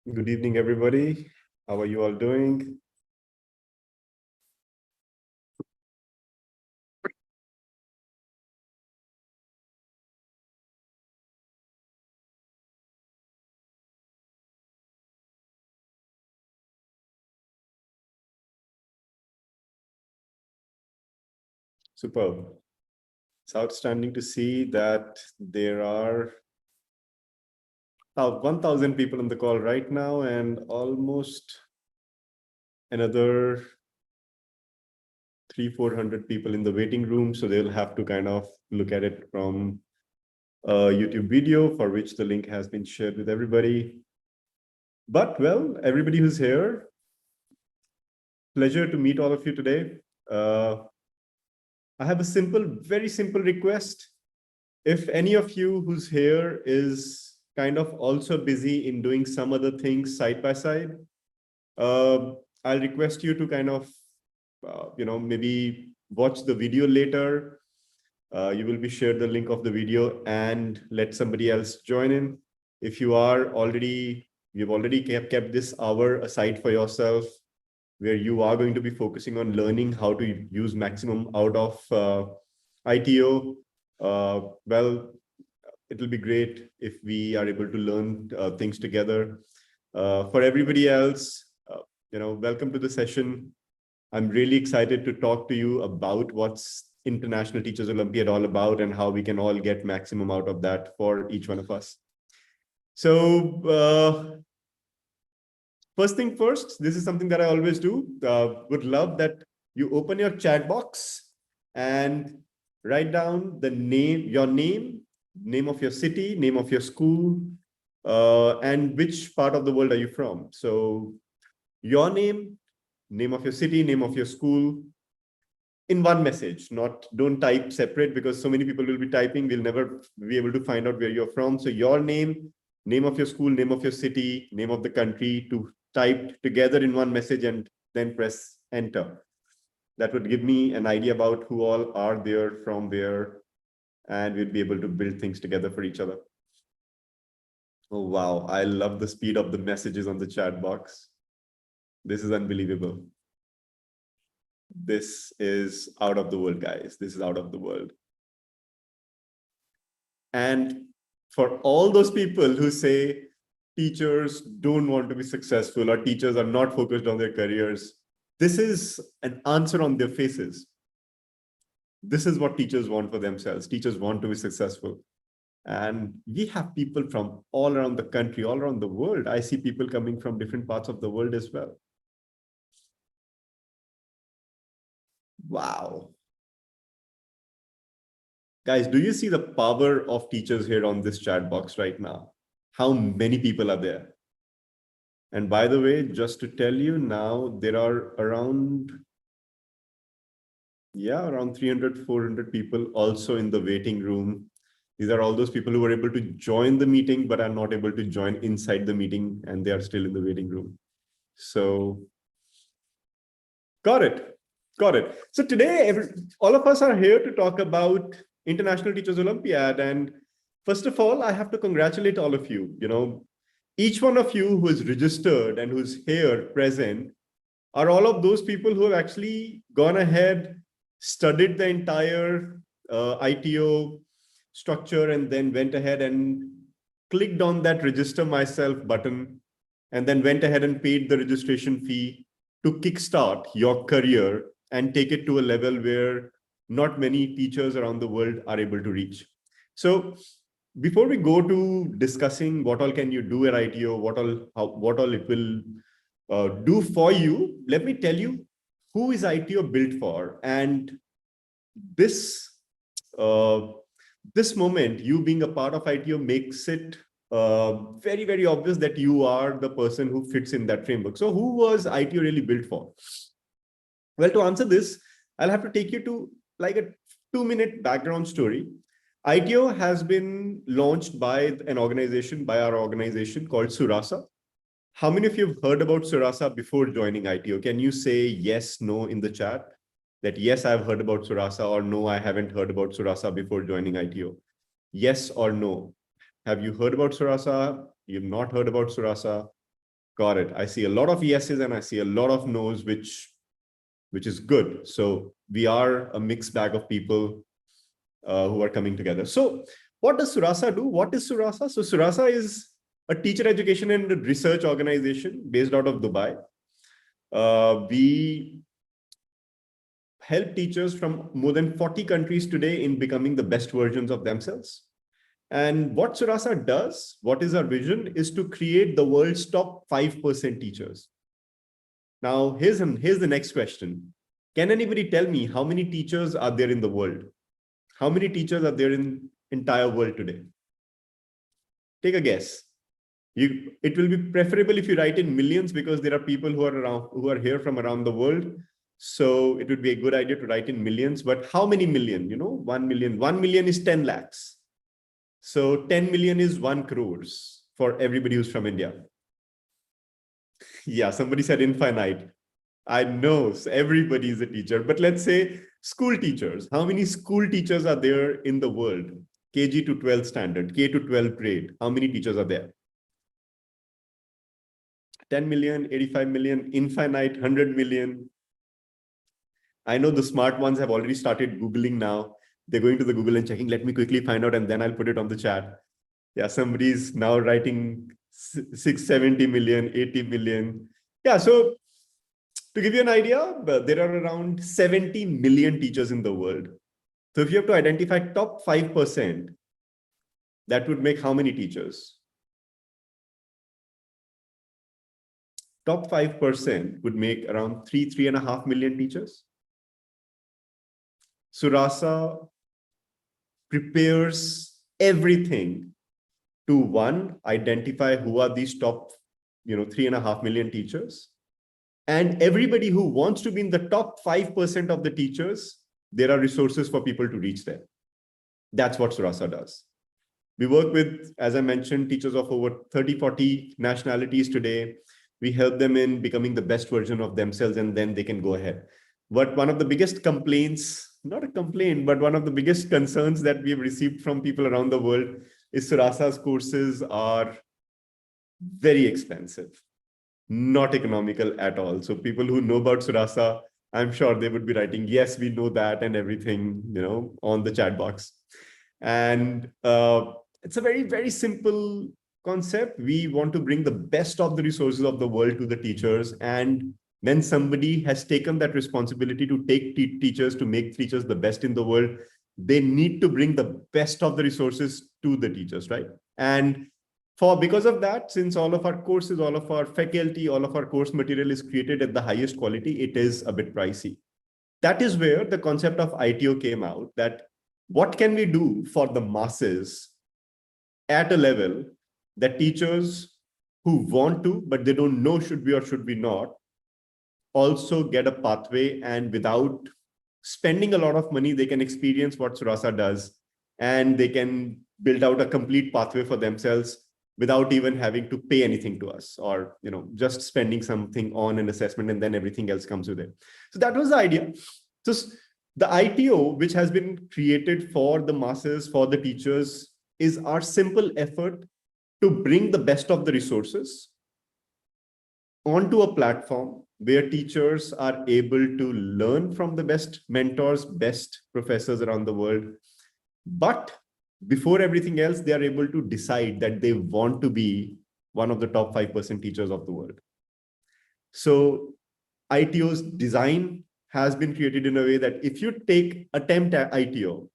Good evening, everybody. How are you all doing? Superb. It's outstanding to see that there are 1,000 people on the call right now and almost another 300-400 people in the waiting room. So they'll have to kind of look at it from a YouTube video for which the link has been shared with everybody. But well, everybody who's here, pleasure to meet all of you today. I have a very simple request. If any of you who's here is kind of also busy in doing some other things side by side, I'll request you to kind of, maybe watch the video later. You will be shared the link of the video and let somebody else join in. If you've already kept this hour aside for yourself, where you are going to be focusing on learning how to use maximum out of ITO, well, it'll be great if we are able to learn things together. For everybody else, welcome to the session. I'm really excited to talk to you about what's International Teachers Olympiad all about and how we can all get maximum out of that for each one of us. So first thing first, this is something that I always do. Would love that you open your chat box and write down your name of your city, name of your school, and which part of the world are you from. So your name of your city, name of your school, in one message. Don't type separate, because so many people will be typing, we'll never be able to find out where you're from. So your name of your school, name of your city, name of the country, to type together in one message and then press enter. That would give me an idea about who all are there from where, and we'll be able to build things together for each other. Oh, wow. I love the speed of the messages on the chat box. This is unbelievable. This is out of the world, guys. This is out of the world. And for all those people who say teachers don't want to be successful or teachers are not focused on their careers, this is an answer on their faces. This is what teachers want for themselves. Teachers want to be successful. And we have people from all around the country, all around the world. I see people coming from different parts of the world as well. Wow. Guys, do you see the power of teachers here on this chat box right now? How many people are there? And by the way, just to tell you now, there are around 300, 400 people also in the waiting room. These are all those people who were able to join the meeting, but are not able to join inside the meeting, and they are still in the waiting room. So, got it. So today, all of us are here to talk about International Teachers Olympiad. And first of all, I have to congratulate all of you. Each one of you who is registered and who's here present are all of those people who have actually gone ahead, studied the entire ITO structure, and then went ahead and clicked on that register myself button, and then went ahead and paid the registration fee to kickstart your career and take it to a level where not many teachers around the world are able to reach. So before we go to discussing what all can you do at ITO, what all it will do for you, let me tell you who is ITO built for. And this moment, you being a part of ITO, makes it very, very obvious that you are the person who fits in that framework. So who was ITO really built for? Well, to answer this, I'll have to take you to like a 2-minute background story. ITO has been launched by our organization called Suraasa. How many of you have heard about Suraasa before joining ITO? Can you say yes, no in the chat? That yes, I've heard about Suraasa, or no, I haven't heard about Suraasa before joining ITO. Yes or no. Have you heard about Suraasa? You've not heard about Suraasa? Got it. I see a lot of yeses and I see a lot of no's, which is good. So we are a mixed bag of people who are coming together. So what does Suraasa do? What is Suraasa? So Suraasa is a teacher education and research organization based out of Dubai. We help teachers from more than 40 countries today in becoming the best versions of themselves. And what Suraasa does, what is our vision, is to create the world's top 5% teachers. Now, here's the next question. Can anybody tell me how many teachers are there in the world? How many teachers are there in entire world today? Take a guess. It will be preferable if you write in millions, because there are people who are here from around the world. So it would be a good idea to write in millions. But how many million? 1 million. 1 million is 10 lakhs. So 10 million is 1 crores for everybody who's from India. Yeah, somebody said infinite. I know everybody is a teacher, but let's say school teachers. How many school teachers are there in the world? KG to 12 standard, K to 12 grade. How many teachers are there? 10 million, 85 million, infinite, 100 million. I know the smart ones have already started Googling now. They're going to the Google and checking, let me quickly find out, and then I'll put it on the chat. Yeah, somebody's now writing 670 million, 80 million. Yeah, so to give you an idea, there are around 70 million teachers in the world. So if you have to identify top 5%, that would make how many teachers? Top 5% would make around 3.5 million teachers. Suraasa prepares everything to, one, identify who are these top 3.5 million teachers. And everybody who wants to be in the top 5% of the teachers, there are resources for people to reach there. That's what Suraasa does. We work with, as I mentioned, teachers of over 30, 40 nationalities today. We help them in becoming the best version of themselves, and then they can go ahead. But one of the biggest complaints, not a complaint, but one of the biggest concerns that we have received from people around the world is Suraasa's courses are very expensive, not economical at all. So people who know about Suraasa, I'm sure they would be writing, yes, we know that, and everything, on the chat box. And it's a very, very simple concept. We want to bring the best of the resources of the world to the teachers. And when somebody has taken that responsibility to take teachers, to make teachers the best in the world, they need to bring the best of the resources to the teachers, right? And because of that, since all of our courses, all of our faculty, all of our course material is created at the highest quality, it is a bit pricey. That is where the concept of ITO came out, that what can we do for the masses at a level that teachers who want to, but they don't know should we or should we not, also get a pathway, and without spending a lot of money, they can experience what Suraasa does, and they can build out a complete pathway for themselves without even having to pay anything to us, or just spending something on an assessment, and then everything else comes with it. So that was the idea. So the ITO, which has been created for the masses, for the teachers, is our simple effort to bring the best of the resources onto a platform where teachers are able to learn from the best mentors, best professors around the world. But before everything else, they are able to decide that they want to be one of the top 5% teachers of the world. So ITO's design has been created in a way that if you attempt at ITO,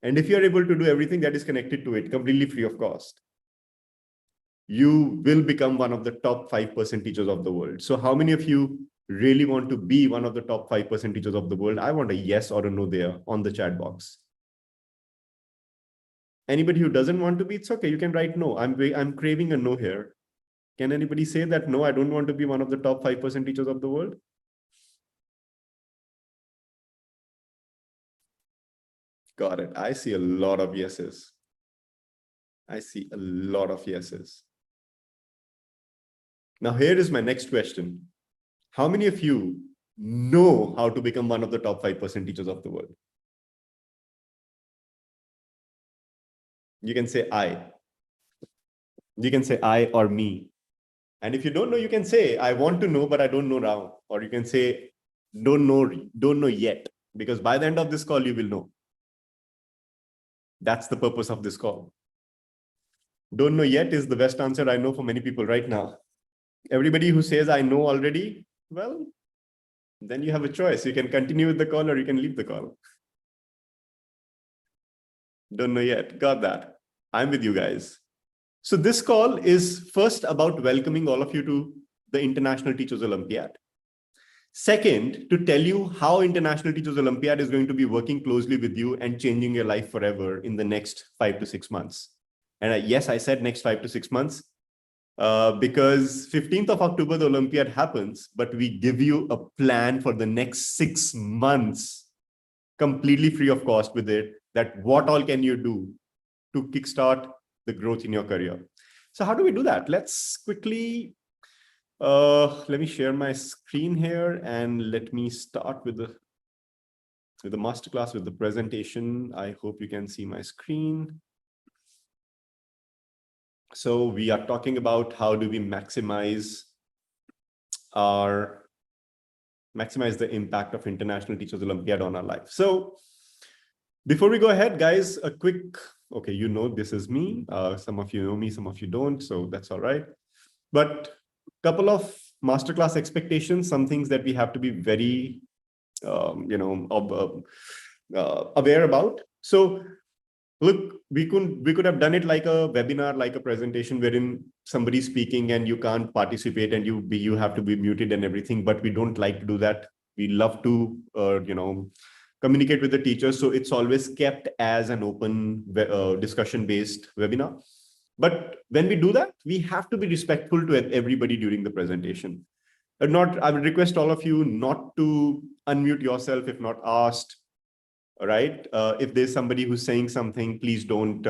and if you're able to do everything that is connected to it completely free of cost, you will become one of the top 5% teachers of the world. So how many of you really want to be one of the top 5% teachers of the world? I want a yes or a no there on the chat box. Anybody who doesn't want to be, it's okay. You can write no. I'm craving a no here. Can anybody say that, no, I don't want to be one of the top 5% teachers of the world? Got it. I see a lot of yeses. I see a lot of yeses. Now, here is my next question. How many of you know how to become one of the top 5% teachers of the world? You can say I. You can say I or me. And if you don't know, you can say, I want to know, but I don't know now. Or you can say, don't know yet. Because by the end of this call, you will know. That's the purpose of this call. Don't know yet is the best answer I know for many people right now. Everybody who says, I know already, well, then you have a choice. You can continue with the call or you can leave the call. Don't know yet. Got that. I'm with you guys. So this call is first about welcoming all of you to the International Teachers Olympiad. Second, to tell you how International Teachers Olympiad is going to be working closely with you and changing your life forever in the next 5 to 6 months. And yes, I said next 5 to 6 months because 15th of October, the Olympiad happens, but we give you a plan for the next 6 months, completely free of cost with it, that what all can you do to kickstart the growth in your career. So how do we do that? Let's quickly, let me share my screen here and let me start with the masterclass, with the presentation. I hope you can see my screen. So we are talking about how do we maximize the impact of International Teachers Olympiad on our life. So before we go ahead, guys, a quick, okay, you know, this is me. Some of you know me, some of you don't, so that's all right. But a couple of masterclass expectations, some things that we have to be very, aware about. So look, we could have done it like a webinar, like a presentation wherein somebody's speaking and you can't participate and you have to be muted and everything, but we don't like to do that. We love to, communicate with the teachers. So it's always kept as an open discussion-based webinar. But when we do that, we have to be respectful to everybody during the presentation. I would request all of you not to unmute yourself if not asked. All right. If there's somebody who's saying something, please don't,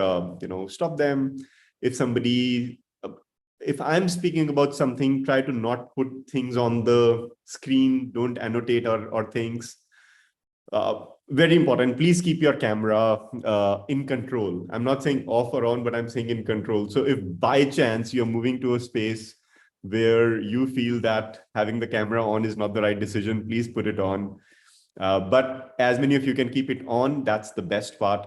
stop them. If I'm speaking about something, try to not put things on the screen. Don't annotate or things. Very important. Please keep your camera in control. I'm not saying off or on, but I'm saying in control. So if by chance you're moving to a space where you feel that having the camera on is not the right decision, please put it on. But as many of you can keep it on, that's the best part.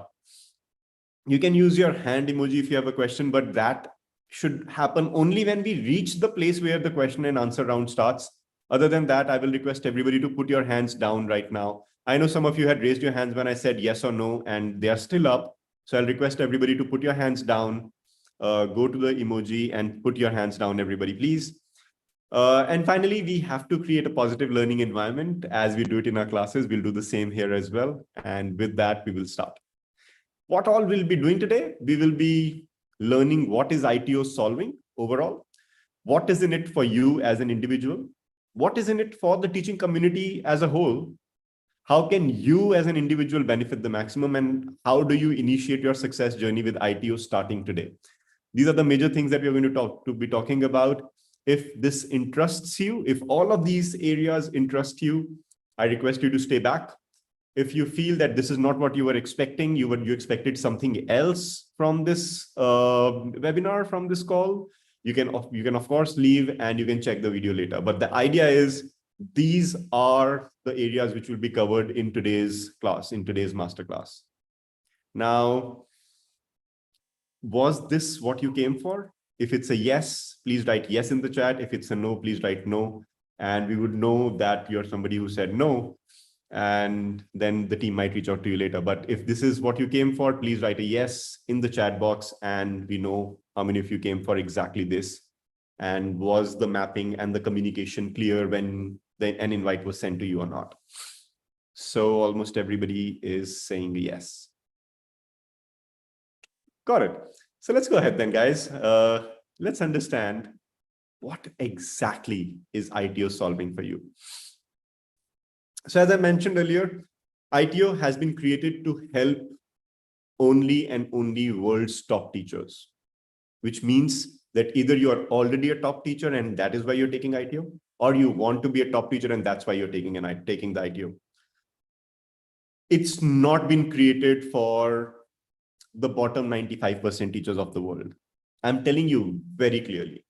You can use your hand emoji if you have a question, but that should happen only when we reach the place where the question and answer round starts. Other than that, I will request everybody to put your hands down right now. I know some of you had raised your hands when I said yes or no, and they are still up. So I'll request everybody to put your hands down, go to the emoji and put your hands down, everybody, please. And finally, we have to create a positive learning environment. As we do it in our classes, we'll do the same here as well. And with that, we will start. What all we'll be doing today? We will be learning what is ITO solving overall. What is in it for you as an individual? What is in it for the teaching community as a whole? How can you as an individual benefit the maximum? And how do you initiate your success journey with ITO starting today? These are the major things that we're going to be talking about. If this interests you, if all of these areas interest you, I request you to stay back. If you feel that this is not what you were expecting, you expected something else from this webinar, from this call, you can of course leave and you can check the video later. But the idea is these are the areas which will be covered in today's class, in today's masterclass. Now, was this what you came for? If it's a yes, please write yes in the chat. If it's a no, please write no. And we would know that you're somebody who said no. And then the team might reach out to you later. But if this is what you came for, please write a yes in the chat box. And we know how many of you came for exactly this. And was the mapping and the communication clear when an invite was sent to you or not? So almost everybody is saying yes. Got it. So let's go ahead then, guys. Let's understand what exactly is ITO solving for you. So as I mentioned earlier, ITO has been created to help only and only world's top teachers, which means that either you are already a top teacher and that is why you're taking ITO, or you want to be a top teacher and that's why you're taking the ITO. It's not been created for the bottom 95% teachers of the world. I'm telling you very clearly.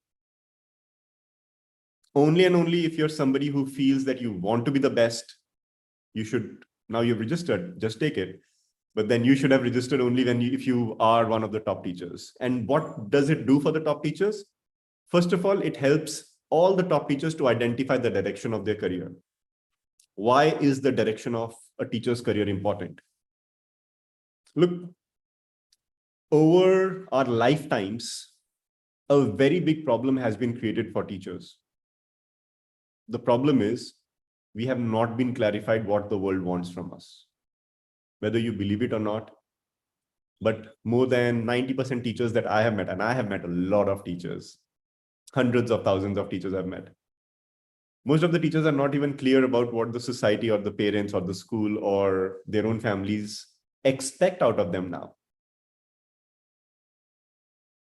only and only if you're somebody who feels that you want to be the best, you should, now you've registered, just take it. But then you should have registered only when if you are one of the top teachers. And what does it do for the top teachers? First of all, it helps all the top teachers to identify the direction of their career. Why is the direction of a teacher's career important? Look, over our lifetimes, a very big problem has been created for teachers. The problem is we have not been clarified what the world wants from us. Whether you believe it or not, but more than 90% teachers that I have met, and I have met a lot of teachers, hundreds of thousands of teachers I've met. Most of the teachers are not even clear about what the society or the parents or the school or their own families expect out of them now.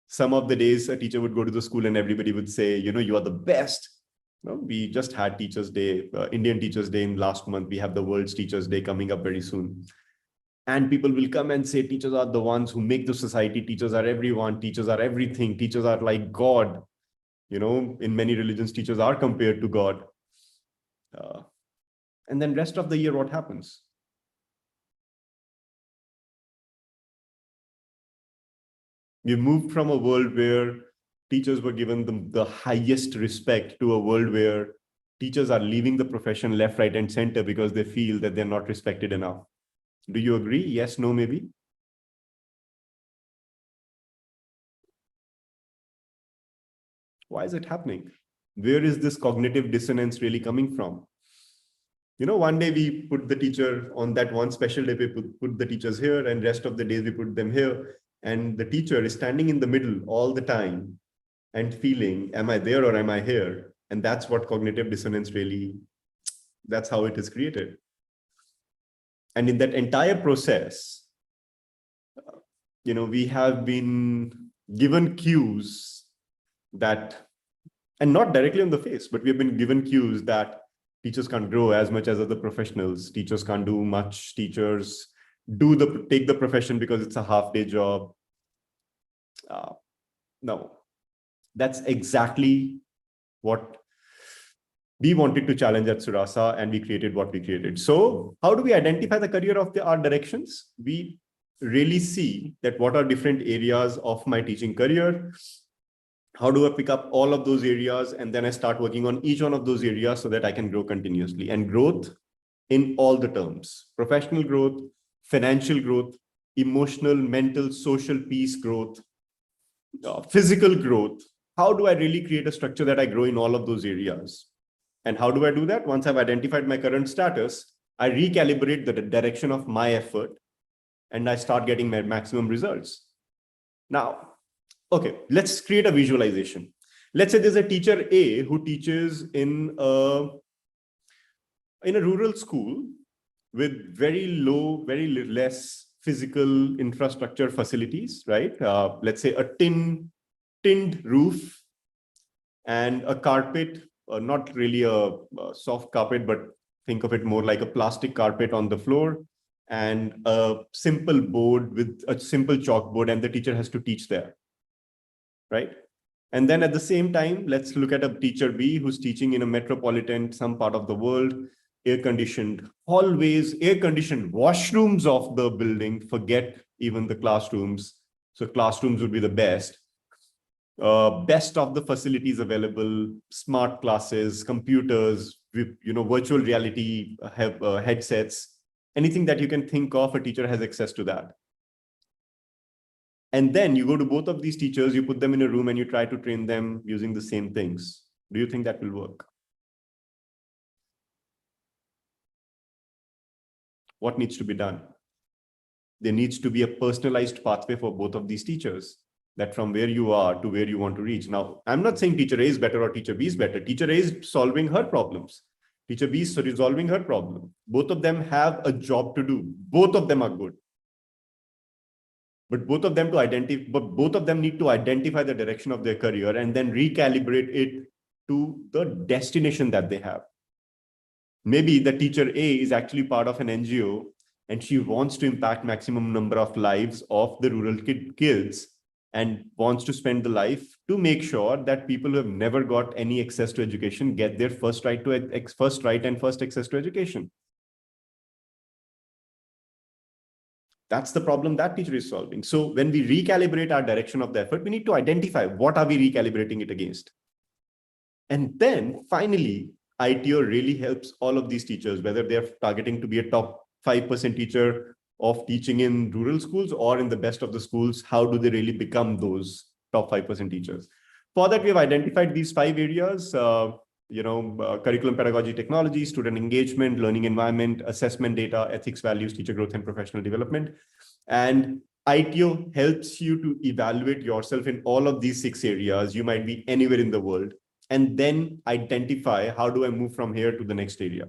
Some of the days a teacher would go to the school and everybody would say, you are the best. No, we just had Teachers Day, Indian Teachers Day in last month. We have the World's Teachers Day coming up very soon. And people will come and say, teachers are the ones who make the society. Teachers are everyone. Teachers are everything. Teachers are like God. In many religions, teachers are compared to God. And then rest of the year, what happens? We moved from a world where teachers were given the highest respect to a world where teachers are leaving the profession left, right, and center because they feel that they're not respected enough. Do you agree? Yes, no, maybe? Why is it happening? Where is this cognitive dissonance really coming from? One day we put the teacher on that one special day, we put the teachers here, and rest of the days we put them here. And the teacher is standing in the middle all the time and feeling, am I there or am I here? And that's what cognitive dissonance really, that's how it is created. And in that entire process, we have been given cues that, and not directly on the face, but we've been given cues that teachers can't grow as much as other professionals. Teachers can't do much. Teachers take the profession because it's a half-day job. No, that's exactly what we wanted to challenge at Suraasa, and we created what we created. So how do we identify the career of our directions? We really see that what are different areas of my teaching career. How do I pick up all of those areas? And then I start working on each one of those areas so that I can grow continuously. And growth in all the terms: professional growth, financial growth, emotional, mental, social peace growth, physical growth. How do I really create a structure that I grow in all of those areas? And how do I do that? Once I've identified my current status, I recalibrate the direction of my effort and I start getting my maximum results. Now, okay, let's create a visualization. Let's say there's a teacher A who teaches in a rural school with very low, very less physical infrastructure facilities, right? Let's say a tinned roof and a carpet, not really a soft carpet, but think of it more like a plastic carpet on the floor, and a simple board with a simple chalkboard, and the teacher has to teach there, right? And then at the same time, let's look at a teacher B who's teaching in a metropolitan, some part of the world, air-conditioned hallways, air-conditioned washrooms of the building, forget even the classrooms. So classrooms would be the best. Best of the facilities available, smart classes, computers, virtual reality headsets, anything that you can think of, a teacher has access to that. And then you go to both of these teachers, you put them in a room and you try to train them using the same things. Do you think that will work? What needs to be done? There needs to be a personalized pathway for both of these teachers, that from where you are to where you want to reach. Now, I'm not saying teacher A is better or teacher B is better. Teacher A is solving her problems. Teacher B is resolving her problem. Both of them have a job to do. Both of them are good. But both of them need to identify the direction of their career and then recalibrate it to the destination that they have. Maybe the teacher A is actually part of an NGO and she wants to impact maximum number of lives of the rural kids. and wants to spend the life to make sure that people who have never got any access to education get their first right and first access to education. That's the problem that teacher is solving. So when we recalibrate our direction of the effort, we need to identify what are we recalibrating it against. And then finally, ITO really helps all of these teachers, whether they're targeting to be a top 5% teacher of teaching in rural schools or in the best of the schools. How do they really become those top 5% teachers? For that, we have identified these 5 areas, curriculum, pedagogy, technology, student engagement, learning environment, assessment data, ethics, values, teacher growth, and professional development. And ITO helps you to evaluate yourself in all of these 6 areas. You might be anywhere in the world, and then identify, how do I move from here to the next area?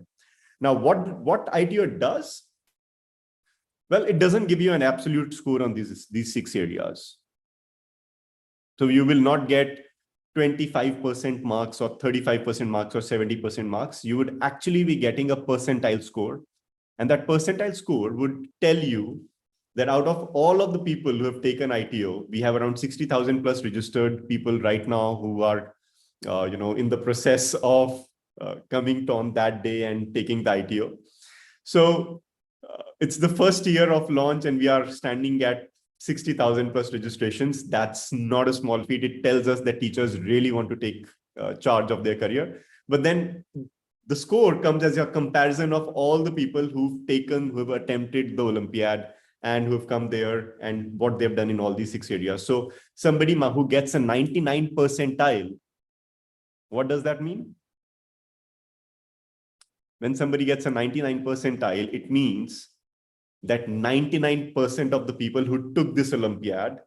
Now, what ITO does? Well, it doesn't give you an absolute score on these 6 areas. So you will not get 25% marks or 35% marks or 70% marks. You would actually be getting a percentile score. And that percentile score would tell you that out of all of the people who have taken ITO, we have around 60,000 plus registered people right now who are in the process of coming on that day and taking the ITO. So it's the first year of launch and we are standing at 60,000 plus registrations. That's not a small feat. It tells us that teachers really want to take charge of their career. But then the score comes as a comparison of all the people who have attempted the Olympiad and who have come there and what they've done in all these 6 areas. So somebody who gets a 99 percentile, what does that mean? When somebody gets a 99 percentile, it means that 99% of the people who took this Olympiad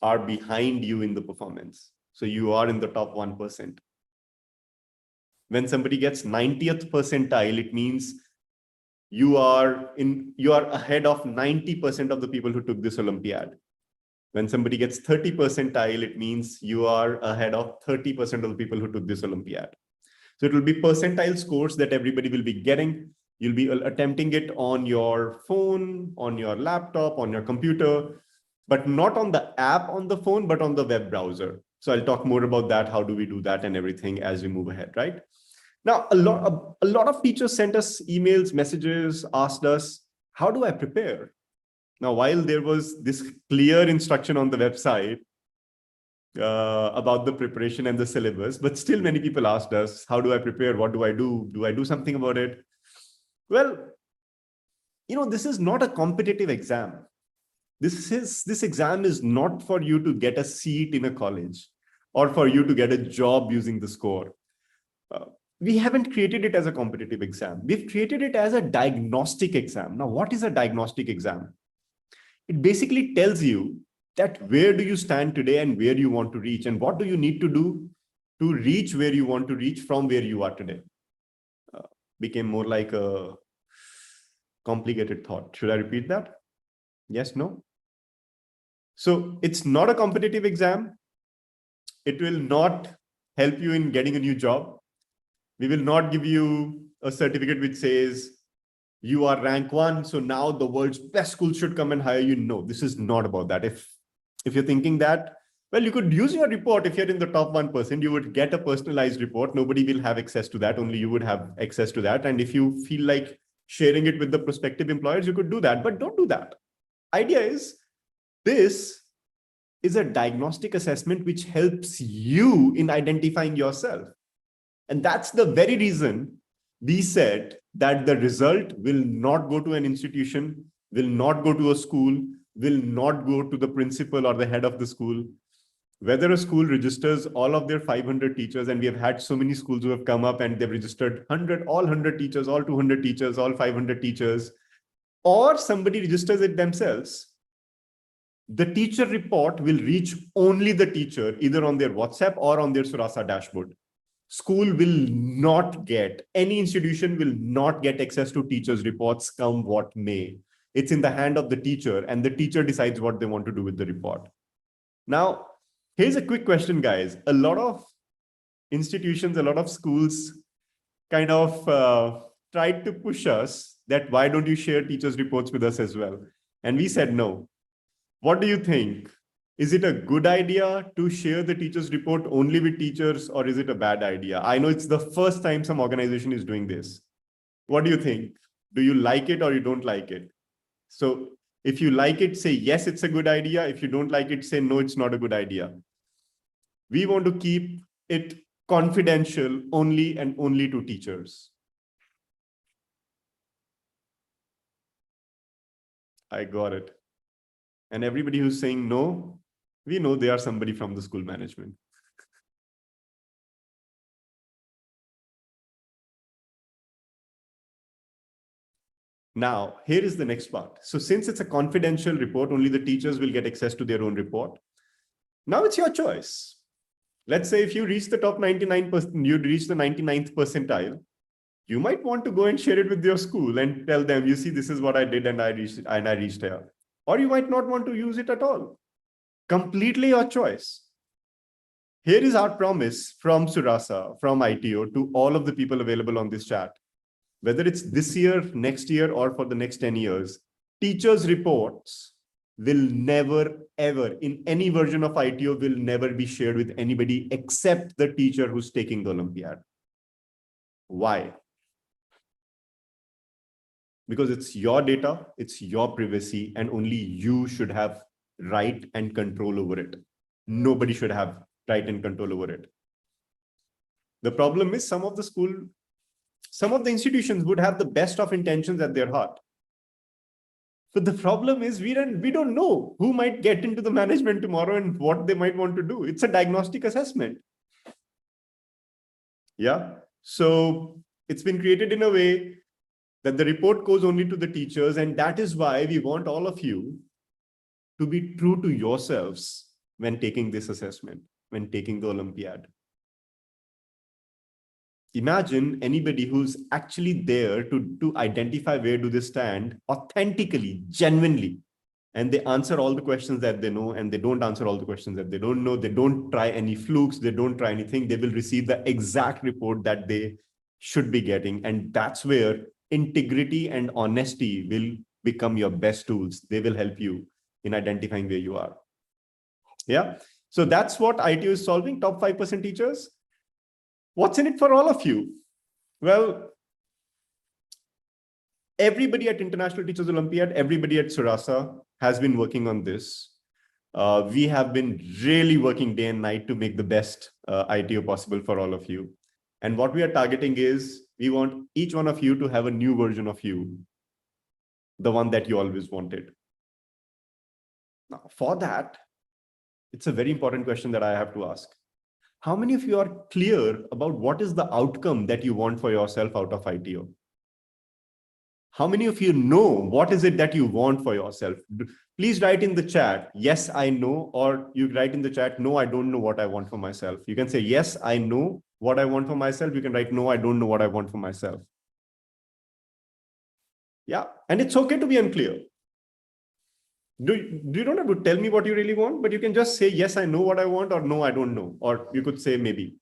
are behind you in the performance. So you are in the top 1%. When somebody gets 90th percentile, it means you are ahead of 90% of the people who took this Olympiad. When somebody gets 30 percentile, it means you are ahead of 30% of the people who took this Olympiad. So it will be percentile scores that everybody will be getting. You'll be attempting it on your phone, on your laptop, on your computer, but not on the app on the phone, but on the web browser. So I'll talk more about that. How do we do that and everything as we move ahead, right? Now, a lot of teachers sent us emails, messages, asked us, how do I prepare? Now, while there was this clear instruction on the website about the preparation and the syllabus, but still many people asked us, how do I prepare? What do I do? Do I do something about it? Well, this is not a competitive exam. This exam is not for you to get a seat in a college or for you to get a job using the score. We haven't created it as a competitive exam. We've created it as a diagnostic exam. Now, what is a diagnostic exam? It basically tells you that where do you stand today and where you want to reach, and what do you need to do to reach where you want to reach from where you are today. Became more like a complicated thought. Should I repeat that? Yes, no? So it's not a competitive exam. It will not help you in getting a new job. We will not give you a certificate which says you are rank 1, so now the world's best school should come and hire you. No, this is not about that. If you're thinking that, well, you could use your report. If you're in the top 1%, you would get a personalized report. Nobody will have access to that. Only you would have access to that. And if you feel like sharing it with the prospective employers, you could do that, but don't do that. Idea is, this is a diagnostic assessment which helps you in identifying yourself. And that's the very reason we said that the result will not go to an institution, will not go to a school, will not go to the principal or the head of the school. Whether a school registers all of their 500 teachers, and we have had so many schools who have come up and they've registered all 100 teachers, all 200 teachers, all 500 teachers, or somebody registers it themselves, the teacher report will reach only the teacher, either on their WhatsApp or on their Suraasa dashboard. School will not get, any institution will not get access to teachers' reports come what may. It's in the hand of the teacher, and the teacher decides what they want to do with the report. Now, here's a quick question, guys. A lot of institutions, a lot of schools kind of tried to push us that why don't you share teachers' reports with us as well? And we said no. What do you think? Is it a good idea to share the teacher's report only with teachers, or is it a bad idea? I know it's the first time some organization is doing this. What do you think? Do you like it or you don't like it? So if you like it, say yes, it's a good idea. If you don't like it, say no, it's not a good idea. We want to keep it confidential only and only to teachers. I got it. And everybody who's saying no, we know they are somebody from the school management. Now, here is the next part. So since it's a confidential report, only the teachers will get access to their own report. Now it's your choice. Let's say if you reach the top 99%, you reach the 99th percentile, you might want to go and share it with your school and tell them, you see, this is what I did and I reached here. Or you might not want to use it at all. Completely your choice. Here is our promise from Suraasa, from ITO, to all of the people available on this chat. Whether it's this year, next year, or for the next 10 years, teachers' reports will never, ever, in any version of ITO, will never be shared with anybody except the teacher who's taking the Olympiad. Why? Because it's your data, it's your privacy, and only you should have right and control over it. Nobody should have right and control over it. The problem is some of the institutions would have the best of intentions at their heart. But the problem is we don't know who might get into the management tomorrow and what they might want to do. It's a diagnostic assessment. Yeah. So it's been created in a way that the report goes only to the teachers. And that is why we want all of you to be true to yourselves when taking this assessment, when taking the Olympiad. Imagine anybody who's actually there to identify where do they stand authentically, genuinely, and they answer all the questions that they know, and they don't answer all the questions that they don't know. They don't try any flukes. They don't try anything. They will receive the exact report that they should be getting. And that's where integrity and honesty will become your best tools. They will help you in identifying where you are. Yeah. So that's what ITO is solving, top 5% teachers. What's in it for all of you? Well, everybody at International Teachers Olympiad, everybody at Suraasa has been working on this. We have been really working day and night to make the best ITO possible for all of you. And what we are targeting is we want each one of you to have a new version of you, the one that you always wanted. Now, for that, it's a very important question that I have to ask. How many of you are clear about what is the outcome that you want for yourself out of ITO? How many of you know what is it that you want for yourself? Please write in the chat, yes, I know, or you write in the chat, no, I don't know what I want for myself. You can say, yes, I know what I want for myself. You can write, no, I don't know what I want for myself. Yeah, and it's okay to be unclear. You don't have to tell me what you really want, but you can just say, yes, I know what I want, or no, I don't know. Or you could say maybe.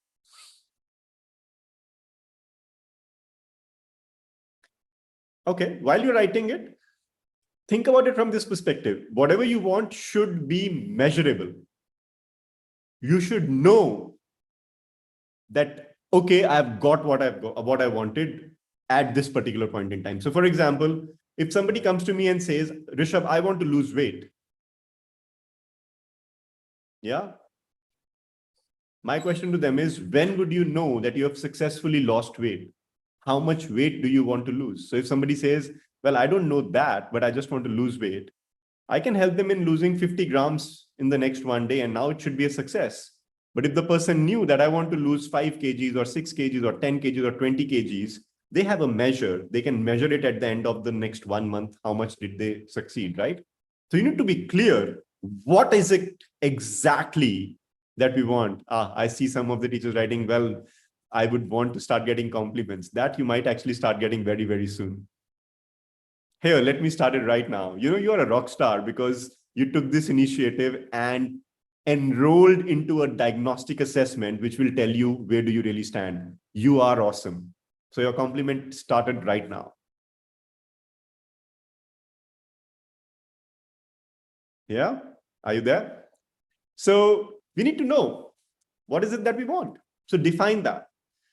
Okay, while you're writing it, think about it from this perspective. Whatever you want should be measurable. You should know that, okay, I've got what I wanted at this particular point in time. So for example, if somebody comes to me and says, Rishabh, I want to lose weight. Yeah. My question to them is, when would you know that you have successfully lost weight? How much weight do you want to lose? So if somebody says, well, I don't know that, but I just want to lose weight, I can help them in losing 50 grams in the next one day, and now it should be a success. But if the person knew that I want to lose 5 kgs or 6 kgs or 10 kgs or 20 kgs, they have a measure. They can measure it at the end of the next 1 month. How much did they succeed, right? So you need to be clear. What is it exactly that we want? I see some of the teachers writing, well, I would want to start getting compliments. That you might actually start getting very, very soon. Here, let me start it right now. You know, you're a rock star because you took this initiative and enrolled into a diagnostic assessment, which will tell you where do you really stand. You are awesome. So your compliment started right now. Yeah? Are you there? So we need to know what is it that we want. So define that.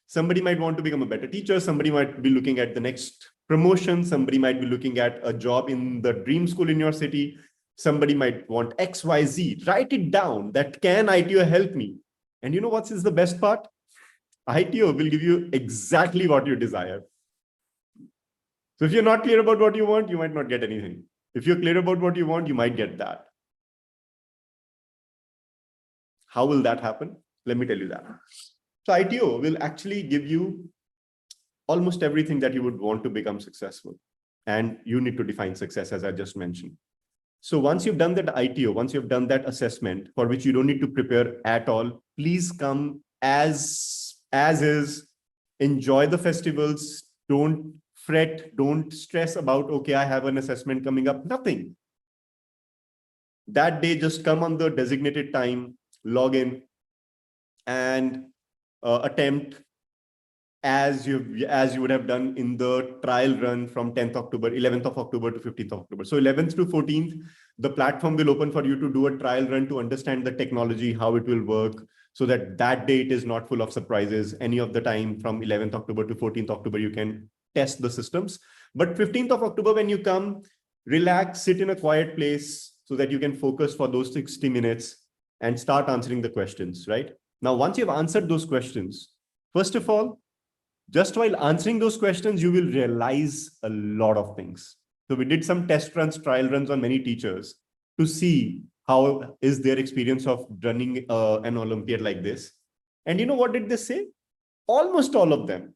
Somebody might want to become a better teacher. Somebody might be looking at the next promotion. Somebody might be looking at a job in the dream school in your city. Somebody might want X, Y, Z. Write it down. That can ITO help me? And you know what is the best part? ITO will give you exactly what you desire. So if you're not clear about what you want, you might not get anything. If you're clear about what you want, you might get that. How will that happen? Let me tell you that. So ITO will actually give you almost everything that you would want to become successful. And you need to define success, as I just mentioned. So once you've done that ITO, once you've done that assessment for which you don't need to prepare at all, please come as is, enjoy the festivals, don't fret, don't stress about, okay, I have an assessment coming up, nothing. That day, just come on the designated time, log in, and attempt as you would have done in the trial run from 10th October, 11th of October to 15th of October. So 11th to 14th, the platform will open for you to do a trial run to understand the technology, how it will work, so that that day it is not full of surprises. Any of the time from 11th October to 14th October, you can test the systems. But 15th of October, when you come, relax, sit in a quiet place so that you can focus for those 60 minutes and start answering the questions, right? Now, once you've answered those questions, first of all, just while answering those questions, you will realize a lot of things. So we did some test runs, trial runs on many teachers to see how is their experience of running an Olympiad like this. And you know what did they say? Almost all of them.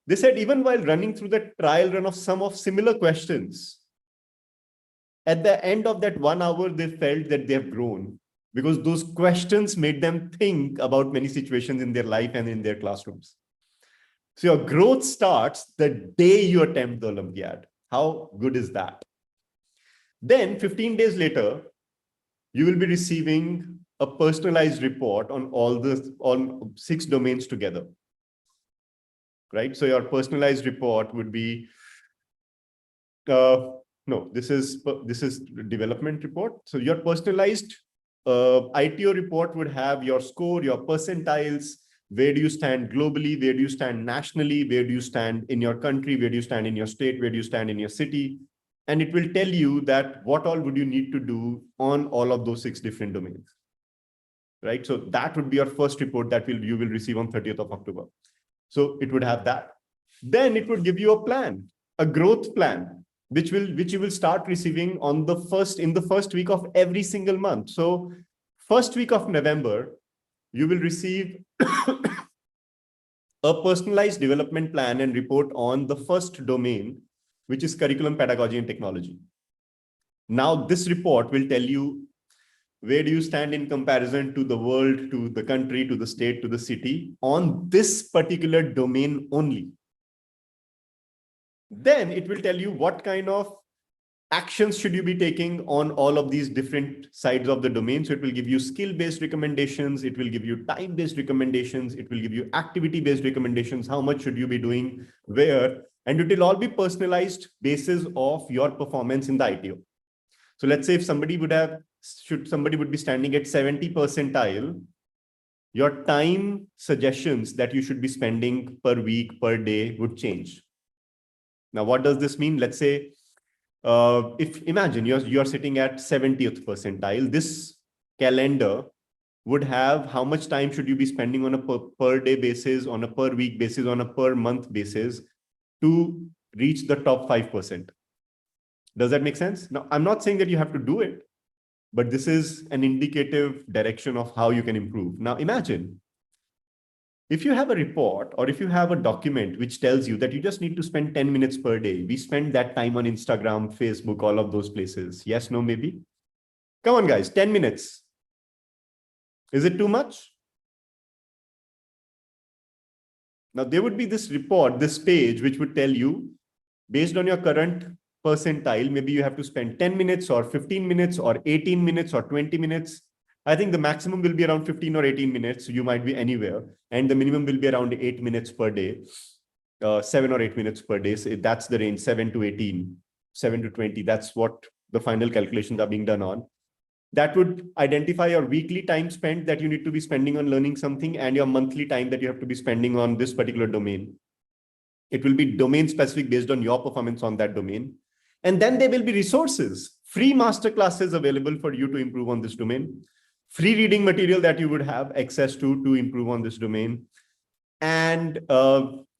They said even while running through the trial run of some of similar questions, at the end of that 1 hour, they felt that they have grown because those questions made them think about many situations in their life and in their classrooms. So your growth starts the day you attempt the Olympiad. How good is that? Then 15 days later, you will be receiving a personalized report on on 6 domains together. Right? So your personalized report would be, no, this is development report. So your personalized ITO report would have your score, your percentiles, where do you stand globally, where do you stand nationally, where do you stand in your country, where do you stand in your state, where do you stand in your city. And it will tell you that what all would you need to do on all of those 6 different domains. Right? So that would be your first report that you will receive on 30th of October. So it would have that. Then it would give you a plan, a growth plan, which you will start receiving in the first week of every single month. So first week of November, you will receive a personalized development plan and report on the first domain, which is curriculum, pedagogy, and technology. Now, this report will tell you where do you stand in comparison to the world, to the country, to the state, to the city on this particular domain only. Then it will tell you what kind of actions should you be taking on all of these different sides of the domain. So it will give you skill-based recommendations. It will give you time-based recommendations. It will give you activity-based recommendations. How much should you be doing where? And it will all be personalized basis of your performance in the ITO. So let's say if somebody would be standing at 70 percentile, your time suggestions that you should be spending per week, per day would change. Now, what does this mean? Let's say, if imagine you're sitting at 70th percentile, this calendar would have how much time should you be spending on a per day basis, on a per week basis, on a per month basis to reach the top 5%. Does that make sense? Now, I'm not saying that you have to do it, but this is an indicative direction of how you can improve. Now, imagine if you have a report or if you have a document which tells you that you just need to spend 10 minutes per day. We spend that time on Instagram, Facebook, all of those places. Yes, no, maybe? Come on, guys, 10 minutes. Is it too much? Now, there would be this report, this page, which would tell you, based on your current percentile, maybe you have to spend 10 minutes or 15 minutes or 18 minutes or 20 minutes. I think the maximum will be around 15 or 18 minutes. So you might be anywhere. And the minimum will be around 8 minutes per day, 7 or 8 minutes per day. So that's the range, 7 to 18, 7 to 20. That's what the final calculations are being done on. That would identify your weekly time spent that you need to be spending on learning something and your monthly time that you have to be spending on this particular domain. It will be domain specific based on your performance on that domain. And then there will be resources, free masterclasses available for you to improve on this domain, free reading material that you would have access to improve on this domain. And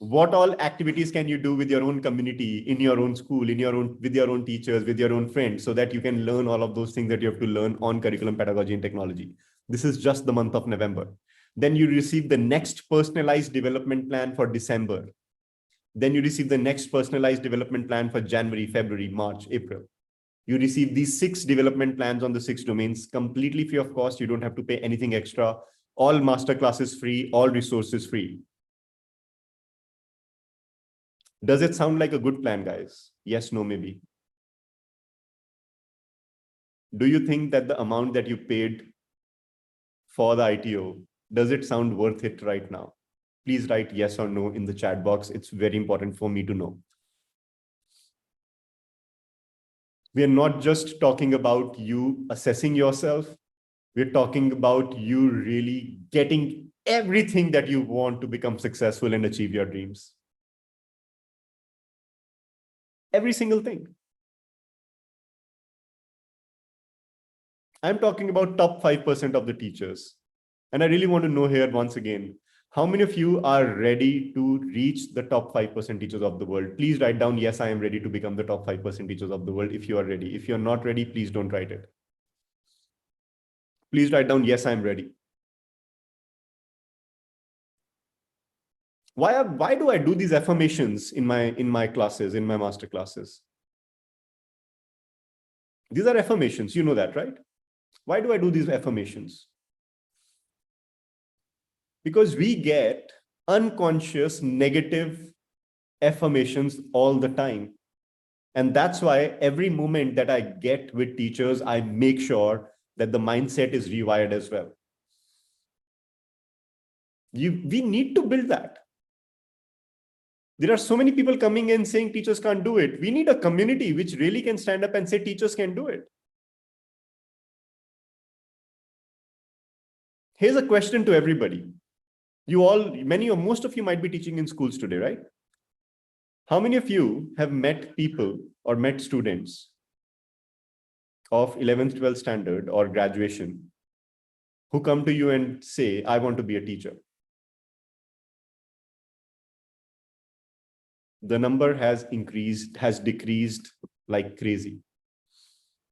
what all activities can you do with your own community, in your own school, in your own, with your own teachers, with your own friends, so that you can learn all of those things that you have to learn on curriculum, pedagogy, and technology. This is just the month of November. Then you receive the next personalized development plan for December. Then you receive the next personalized development plan for January, February, March, April. You receive these 6 development plans on the 6 domains completely free of cost. You don't have to pay anything extra. All masterclasses free, all resources free. Does it sound like a good plan, guys? Yes, no, maybe. Do you think that the amount that you paid for the ITO, does it sound worth it right now? Please write yes or no in the chat box. It's very important for me to know. We are not just talking about you assessing yourself. We're talking about you really getting everything that you want to become successful and achieve your dreams. Every single thing. I'm talking about top 5% of the teachers. And I really want to know here once again, how many of you are ready to reach the top 5% teachers of the world? Please write down, yes, I am ready to become the top 5% teachers of the world if you are ready. If you're not ready, please don't write it. Please write down, yes, I'm ready. Why do I do these affirmations in my classes, in my master classes? These are affirmations, you know that, right? Why do I do these affirmations? Because we get unconscious negative affirmations all the time. And that's why every moment that I get with teachers, I make sure that the mindset is rewired as well. We need to build that. There are so many people coming in saying teachers can't do it. We need a community which really can stand up and say teachers can do it. Here's a question to everybody. You all, many or most of you might be teaching in schools today, right? How many of you have met people or met students of 11th, 12th standard or graduation who come to you and say, I want to be a teacher? The number has decreased like crazy.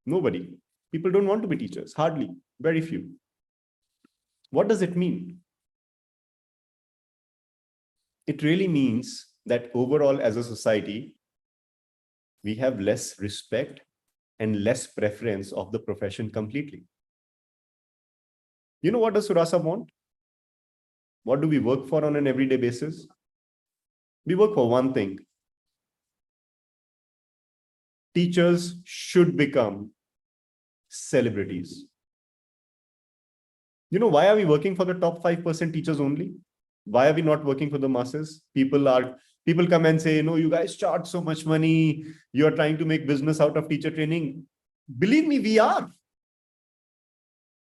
Nobody. People don't want to be teachers, hardly, very few. What does it mean? It really means that overall as a society, we have less respect and less preference of the profession completely. You know what does Suraasa want? What do we work for on an everyday basis? We work for one thing. Teachers should become celebrities. You know, why are we working for the top 5% teachers only? Why are we not working for the masses? People come and say, no, you guys charge so much money. You're trying to make business out of teacher training. Believe me, we are.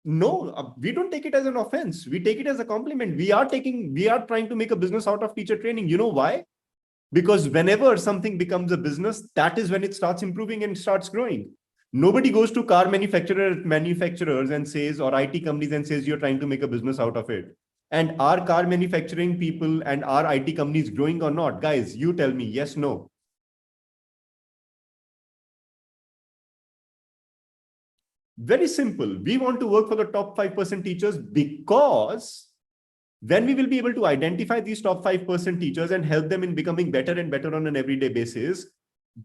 No, we don't take it as an offense. We take it as a compliment. We are trying to make a business out of teacher training. You know why? Because whenever something becomes a business, that is when it starts improving and starts growing. Nobody goes to car manufacturers and says, or IT companies and says, you're trying to make a business out of it. And are car manufacturing people and are IT companies growing or not? Guys, you tell me, yes, no. Very simple. We want to work for the top 5% teachers because then we will be able to identify these top 5% teachers and help them in becoming better and better on an everyday basis.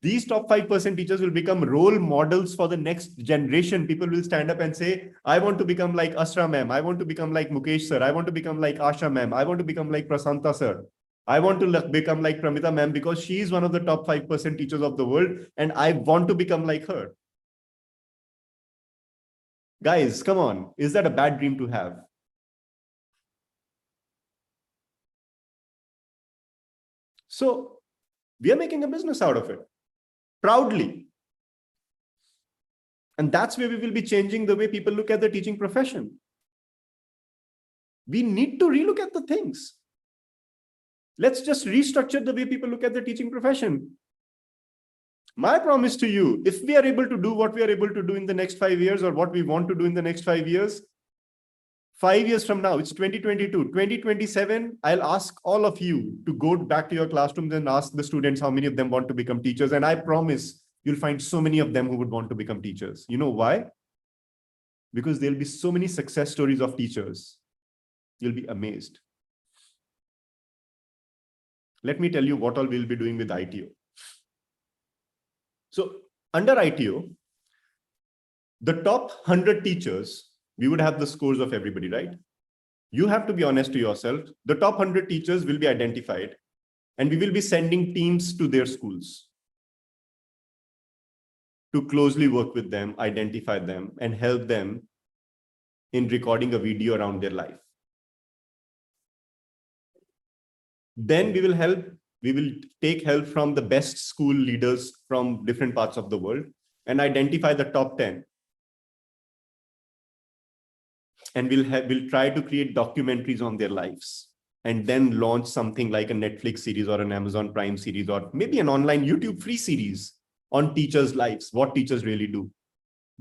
These top 5% teachers will become role models for the next generation. People will stand up and say, I want to become like Asra ma'am. I want to become like Mukesh sir. I want to become like Asha ma'am. I want to become like Prasanta sir. I want to become like Pramita ma'am because she is one of the top 5% teachers of the world. And I want to become like her. Guys, come on. Is that a bad dream to have? So we are making a business out of it. Proudly. And that's where we will be changing the way people look at the teaching profession. We need to relook at the things. Let's just restructure the way people look at the teaching profession. My promise to you, if we are able to do what we are able to do in the next 5 years, or what we want to do in the next 5 years, 5 years from now, it's 2022, 2027, I'll ask all of you to go back to your classrooms and ask the students how many of them want to become teachers. And I promise you'll find so many of them who would want to become teachers. You know why? Because there'll be so many success stories of teachers. You'll be amazed. Let me tell you what all we'll be doing with ITO. So under ITO, the top 100 teachers, we would have the scores of everybody, right? You have to be honest to yourself. The top 100 teachers will be identified, and we will be sending teams to their schools to closely work with them, identify them, and help them in recording a video around their life. Then we will take help from the best school leaders from different parts of the world and identify the top 10. And we'll try to create documentaries on their lives, and then launch something like a Netflix series or an Amazon Prime series, or maybe an online YouTube free series on teachers' lives, what teachers really do.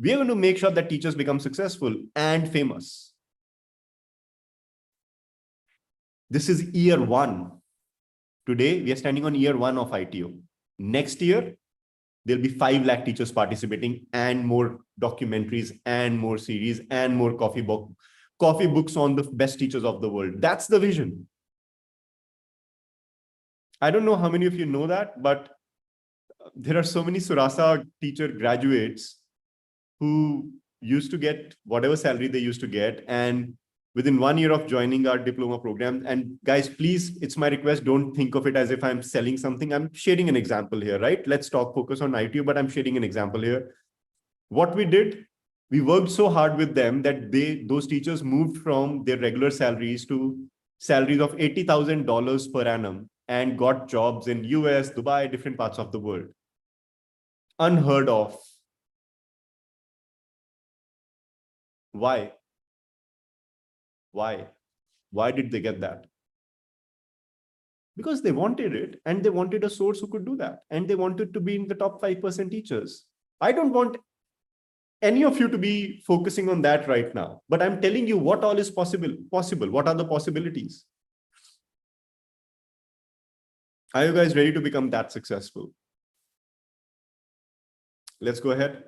We are going to make sure that teachers become successful and famous. This is year 1. Today, we are standing on year 1 of ITO. Next year, there'll be 5 lakh teachers participating, and more documentaries and more series and more coffee books on the best teachers of the world. That's the vision. I don't know how many of you know that, but there are so many Suraasa teacher graduates who used to get whatever salary they used to get, and within 1 year of joining our diploma program, and guys, please, it's my request, don't think of it as if I'm selling something. I'm sharing an example here, right? Let's focus on ITU, but I'm sharing an example here. What we did, we worked so hard with them that those teachers moved from their regular salaries to salaries of $80,000 per annum and got jobs in US, Dubai, different parts of the world. Unheard of. Why? Why did they get that? Because they wanted it, and they wanted a source who could do that. And they wanted to be in the top 5% teachers. I don't want any of you to be focusing on that right now, but I'm telling you what all is possible. What are the possibilities? Are you guys ready to become that successful? Let's go ahead.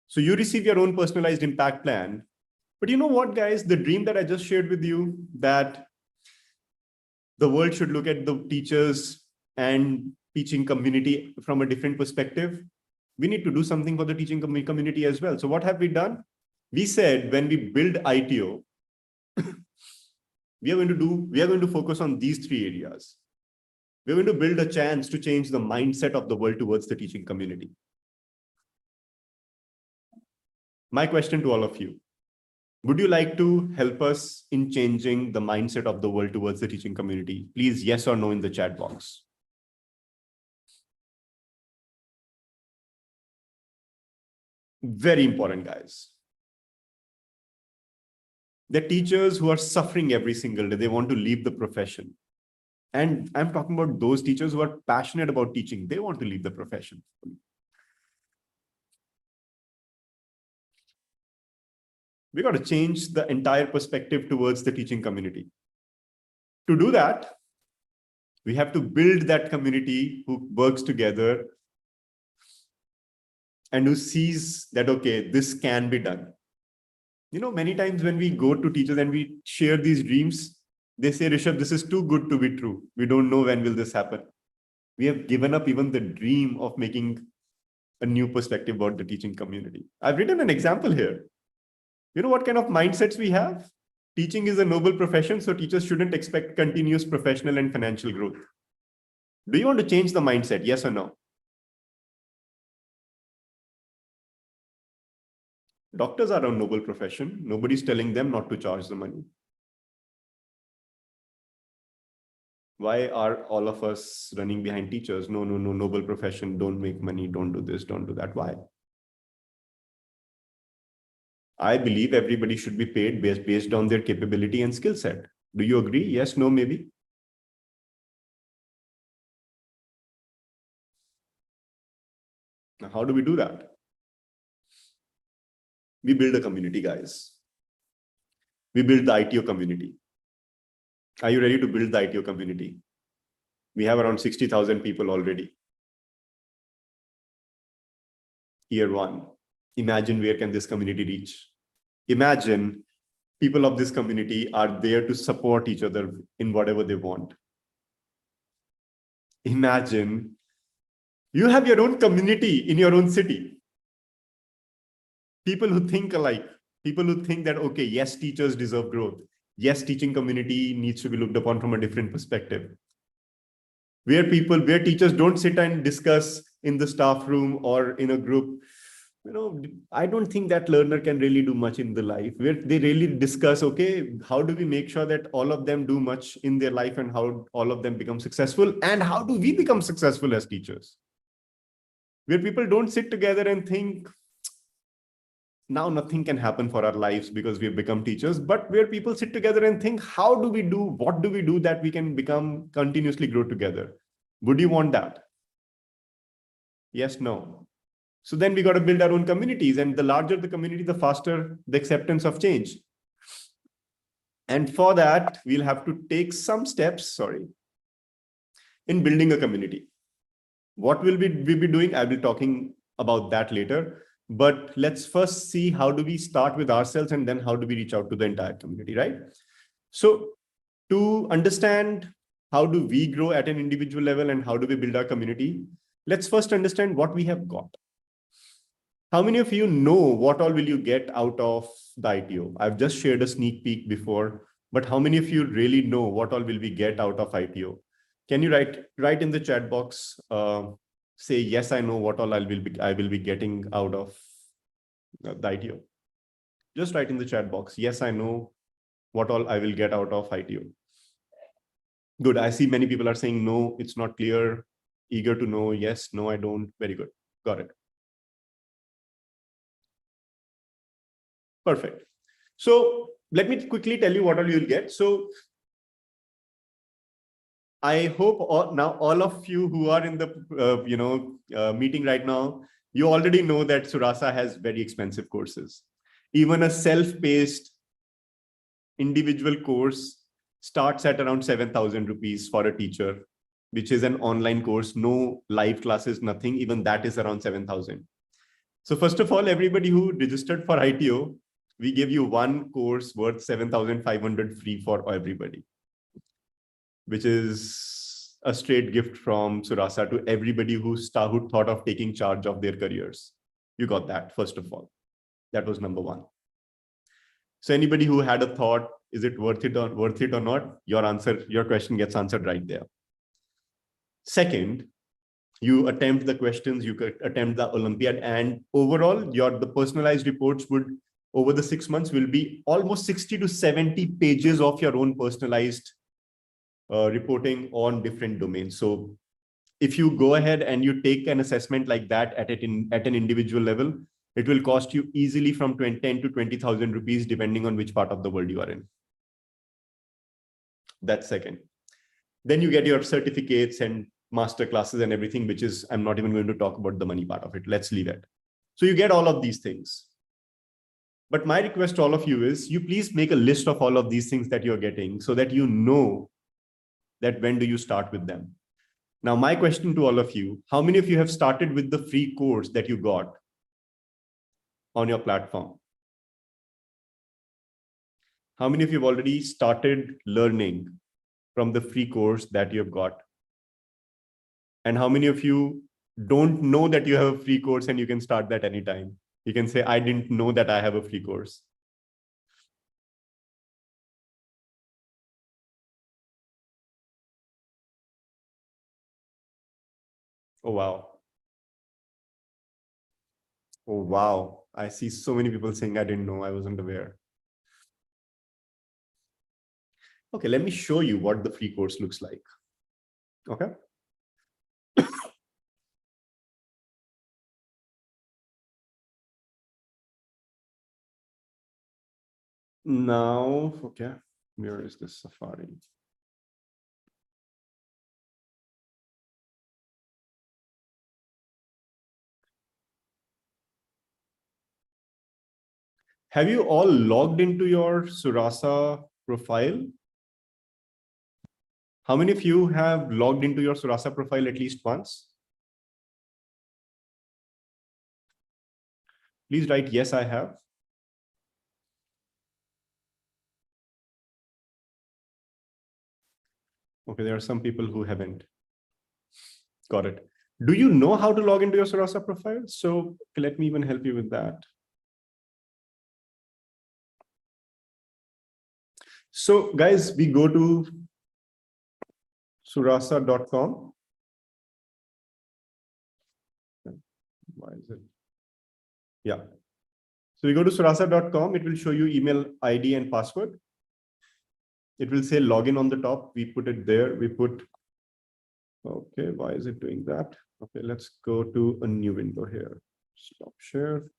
So you receive your own personalized impact plan. But you know what, guys? The dream that I just shared with you, that the world should look at the teachers and teaching community from a different perspective. We need to do something for the teaching community as well. So what have we done? We said when we build ITO, we are going to focus on these 3 areas. We're going to build a chance to change the mindset of the world towards the teaching community. My question to all of you, would you like to help us in changing the mindset of the world towards the teaching community? Please, yes or no in the chat box. Very important, guys. The teachers who are suffering every single day, they want to leave the profession. And I'm talking about those teachers who are passionate about teaching. They want to leave the profession. We got to change the entire perspective towards the teaching community. To do that, we have to build that community who works together and who sees that, okay, this can be done. You know, many times when we go to teachers and we share these dreams, they say, Rishabh, this is too good to be true. We don't know when will this happen. We have given up even the dream of making a new perspective about the teaching community. I've written an example here. You know what kind of mindsets we have? Teaching is a noble profession, so teachers shouldn't expect continuous professional and financial growth. Do you want to change the mindset? Yes or no? Doctors are a noble profession. Nobody's telling them not to charge the money. Why are all of us running behind teachers? No, noble profession, don't make money, don't do this, don't do that. Why? I believe everybody should be paid based on their capability and skill set. Do you agree? Yes, no, maybe? Now, how do we do that? We build a community, guys. We build the ITO community. Are you ready to build the ITO community? We have around 60,000 people already. Year one. Imagine where can this community reach? Imagine people of this community are there to support each other in whatever they want. Imagine you have your own community in your own city. People who think alike, people who think that, okay, yes, teachers deserve growth. Yes, teaching community needs to be looked upon from a different perspective. Where teachers don't sit and discuss in the staff room or in a group. I don't think that learner can really do much in the life, where they really discuss, okay, how do we make sure that all of them do much in their life and how all of them become successful, and how do we become successful as teachers? Where people don't sit together and think, now nothing can happen for our lives because we've become teachers, but where people sit together and think, what do we do that we can continuously grow together? Would you want that? Yes, no. So then we got to build our own communities, and the larger the community, the faster the acceptance of change. And for that, we'll have to take some steps, in building a community. What will we be doing? I'll be talking about that later. But let's first see, how do we start with ourselves, and then how do we reach out to the entire community, right? So to understand how do we grow at an individual level and how do we build our community, let's first understand what we have got. How many of you know what all will you get out of the ITO? I've just shared a sneak peek before, but how many of you really know what all will we get out of ITO? Can you write in the chat box, say, yes, I know what all I will be getting out of the ITO. Just write in the chat box, yes, I know what all I will get out of ITO. Good. I see many people are saying, no, it's not clear. Eager to know. Yes, no, I don't. Very good. Got it. Perfect. So let me quickly tell you what all you'll get. So I hope now all of you who are in the meeting right now, you already know that Suraasa has very expensive courses. Even a self-paced individual course starts at around 7,000 rupees for a teacher, which is an online course, no live classes, nothing. Even that is around 7,000. So first of all, everybody who registered for ITO, we give you one course worth 7,500 free for everybody, which is a straight gift from Suraasa to everybody who thought of taking charge of their careers. You got that, first of all. That was number one. So anybody who had a thought, is it worth it or not? Your question gets answered right there. Second, you attempt the questions, you could attempt the Olympiad, and overall, the personalized reports would, over the 6 months, will be almost 60 to 70 pages of your own personalized reporting on different domains. So if you go ahead and you take an assessment like that at an individual level, it will cost you easily from 10 to 20,000 rupees, depending on which part of the world you are in. That's second. Then you get your certificates and master classes and everything, which is, I'm not even going to talk about the money part of it. Let's leave it. So you get all of these things. But my request to all of you is, you please make a list of all of these things that you're getting, so that you know that when do you start with them. Now, my question to all of you, how many of you have started with the free course that you got on your platform? How many of you have already started learning from the free course that you've got? And how many of you don't know that you have a free course and you can start that anytime? You can say, I didn't know that I have a free course. Oh, wow. Oh, wow. I see so many people saying, I didn't know, I wasn't aware. Okay, let me show you what the free course looks like. Okay. Now, okay, where is this Safari? Have you all logged into your Suraasa profile? How many of you have logged into your Suraasa profile at least once? Please write, yes, I have. Okay, there are some people who haven't. Got it. Do you know how to log into your Suraasa profile? So let me even help you with that. So guys, we go to suraasa.com. Why is it? Yeah. So we go to suraasa.com. It will show you email ID and password. It will say login on the top. We put it there. We put, okay, why is it doing that? Okay, let's go to a new window here. Stop share.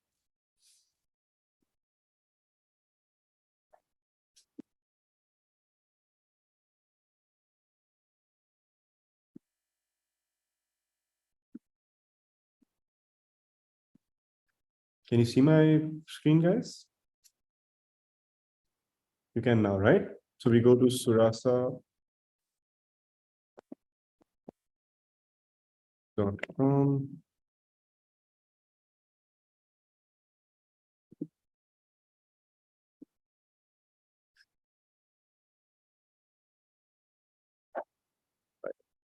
Can you see my screen, guys? You can now, right? So we go to suraasa.com.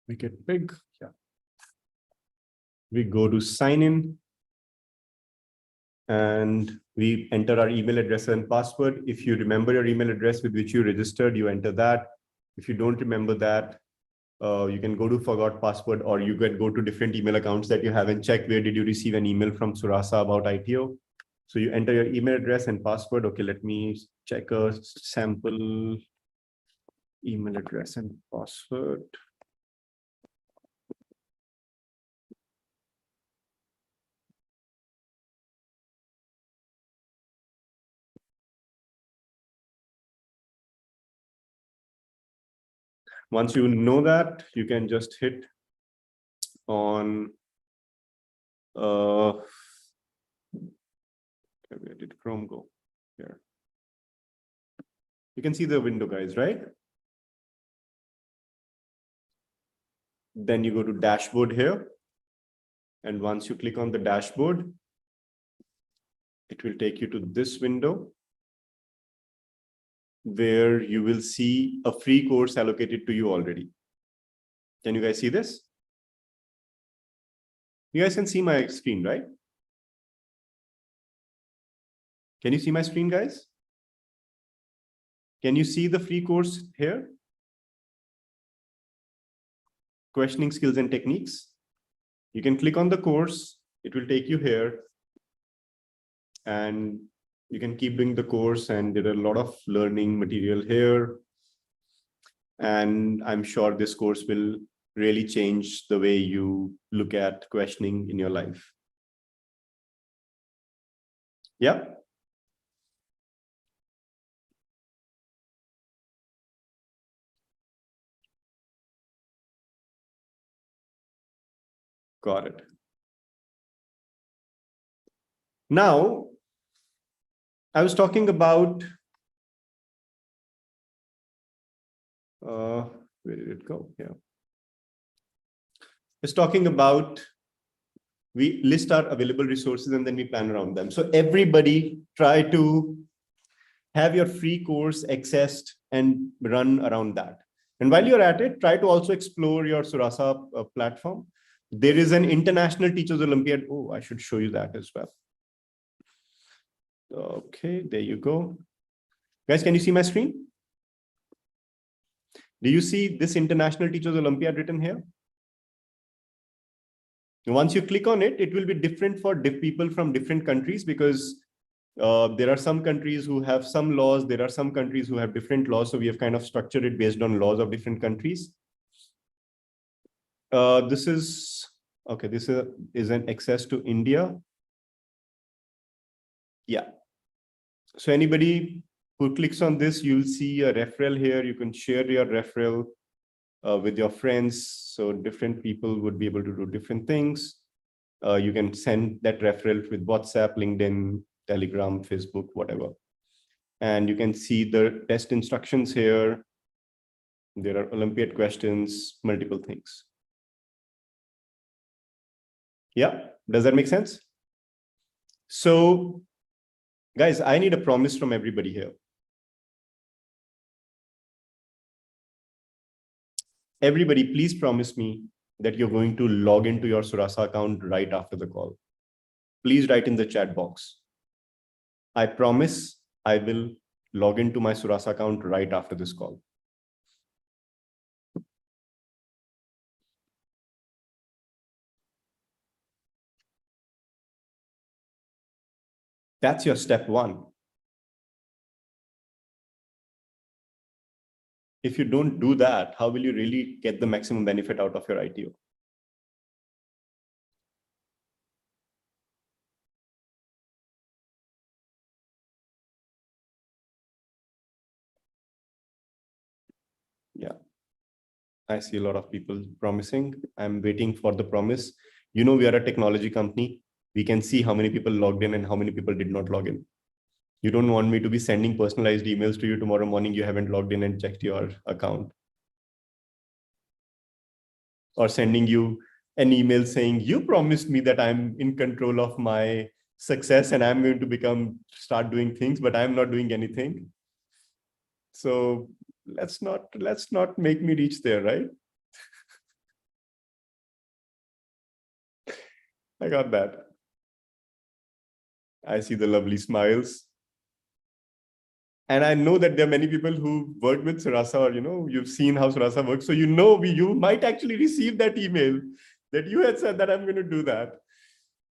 Make it big. Yeah. We go to sign in and we enter our email address and password. If you remember your email address with which you registered, you enter that. If you don't remember that, you can go to forgot password, or you can go to different email accounts that you have and check where did you receive an email from Suraasa about ITO. So you enter your email address and password. Okay, let me check a sample email address and password. Once you know that, you can just hit on where did Chrome go? Here. You can see the window, guys, right? Then you go to dashboard here. And once you click on the dashboard, it will take you to this window where you will see a free course allocated to you already. Can you guys see this? You guys can see my screen, right? Can you see my screen, guys? Can you see the free course here? Questioning skills and techniques. You can click on the course. It will take you here. And you can keep doing the course, and there are a lot of learning material here. And I'm sure this course will really change the way you look at questioning in your life. Yeah. Got it. Now, I was talking about, where did it go? Yeah. I was talking about, we list our available resources and then we plan around them. So everybody try to have your free course accessed and run around that. And while you're at it, try to also explore your Suraasa platform. There is an International Teachers Olympiad. Oh, I should show you that as well. Okay, there you go. Guys, can you see my screen? Do you see this International Teachers Olympiad written here? Once you click on it, it will be different for people from different countries, because there are some countries who have some laws. There are some countries who have different laws. So we have kind of structured it based on laws of different countries. This is, okay, this is an access to India. Yeah. So anybody Who clicks on this, you'll see a referral here. You can share your referral with your friends. So different people would be able to do different things. You can send that referral with WhatsApp, LinkedIn, Telegram, Facebook, whatever. And you can see the test instructions here. There are Olympiad questions, multiple things. Yeah, does that make sense? So, guys, I need a promise from everybody here. Everybody, please promise me that you're going to log into your Suraasa account right after the call. Please write in the chat box. I promise I will log into my Suraasa account right after this call. That's your step one. If you don't do that, how will you really get the maximum benefit out of your ITO? Yeah, I see a lot of people promising. I'm waiting for the promise. You know, we are a technology company. We can see how many people logged in and how many people did not log in. You don't want me to be sending personalized emails to you tomorrow morning. You haven't logged in and checked your account. Or sending you an email saying, you promised me that I'm in control of my success and I'm going to start doing things, but I'm not doing anything. So let's not make me reach there, right? I got that. I see the lovely smiles. And I know that there are many people who work with Suraasa, or you've seen how Suraasa works. So you might actually receive that email that you had said that I'm going to do that.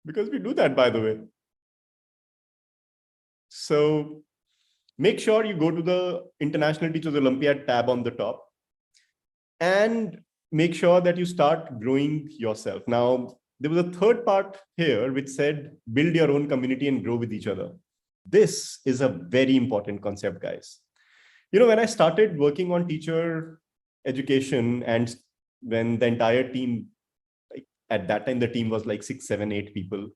Because we do that, by the way. So make sure you go to the International Teachers Olympiad tab on the top and make sure that you start growing yourself. Now, there was a third part here which said, build your own community and grow with each other. This is a very important concept, guys. When I started working on teacher education and when the entire team, at that time, the team was like 6, 7, 8 people,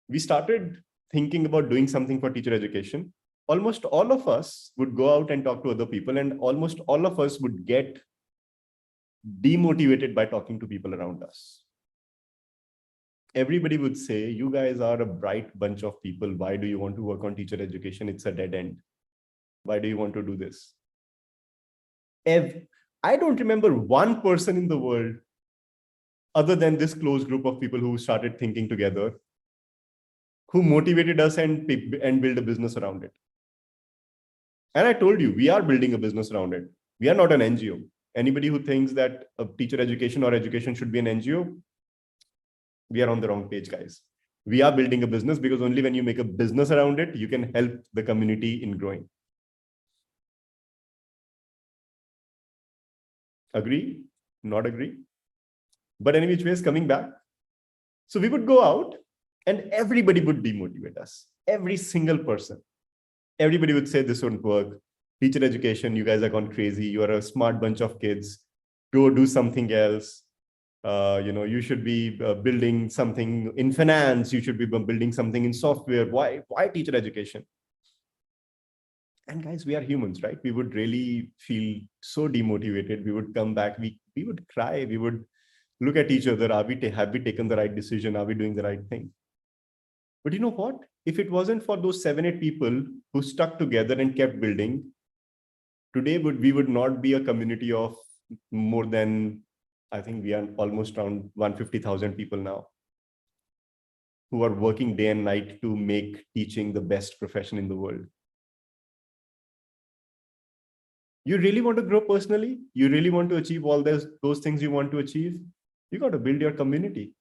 we started thinking about doing something for teacher education. Almost all of us would go out and talk to other people, and almost all of us would get demotivated by talking to people around us. Everybody would say, you guys are a bright bunch of people. Why do you want to work on teacher education? It's a dead end. Why do you want to do this? I don't remember one person in the world, other than this close group of people who started thinking together, who motivated us and build a business around it. And I told you, we are building a business around it. We are not an NGO. Anybody who thinks that a teacher education or education should be an NGO, we are on the wrong page, guys. We are building a business, because only when you make a business around it, you can help the community in growing. Agree? Not agree? But any which ways, coming back. So we would go out and everybody would demotivate us. Every single person. Everybody would say this won't work. Teacher education, you guys are gone crazy. You are a smart bunch of kids. Go do something else. You should be building something in finance. You should be building something in software. Why teacher education? And guys, we are humans, right? We would really feel so demotivated. We would come back. We would cry. We would look at each other. Have we taken the right decision? Are we doing the right thing? But you know what? If it wasn't for those 7, 8 people who stuck together and kept building, today we would not be a community of more than, I think we are almost around 150,000 people now, who are working day and night to make teaching the best profession in the world. You really want to grow personally? You really want to achieve all those things you want to achieve? You got to build your community.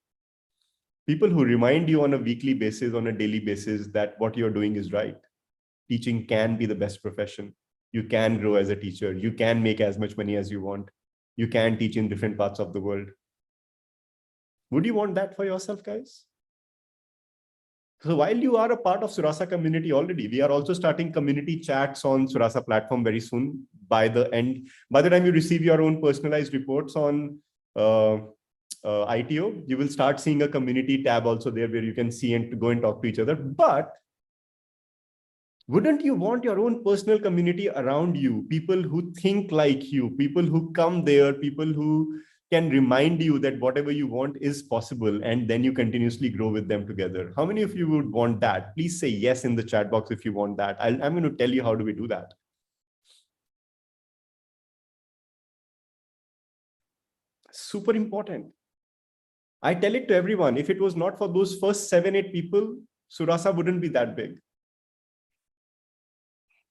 People who remind you on a weekly basis, on a daily basis, that what you're doing is right. Teaching can be the best profession. You can grow as a teacher. You can make as much money as you want. You can teach in different parts of the world. Would you want that for yourself, guys? So while you are a part of Suraasa community already, we are also starting community chats on Suraasa platform very soon. By the time you receive your own personalized reports on ITO, you will start seeing a community tab also there where you can see and go and talk to each other. But wouldn't you want your own personal community around you? People who think like you, people who come there, people who can remind you that whatever you want is possible, and then you continuously grow with them together. How many of you would want that? Please say yes in the chat box if you want that. I'm going to tell you how do we do that. Super important. I tell it to everyone. If it was not for those first 7-8 people, Suraasa wouldn't be that big.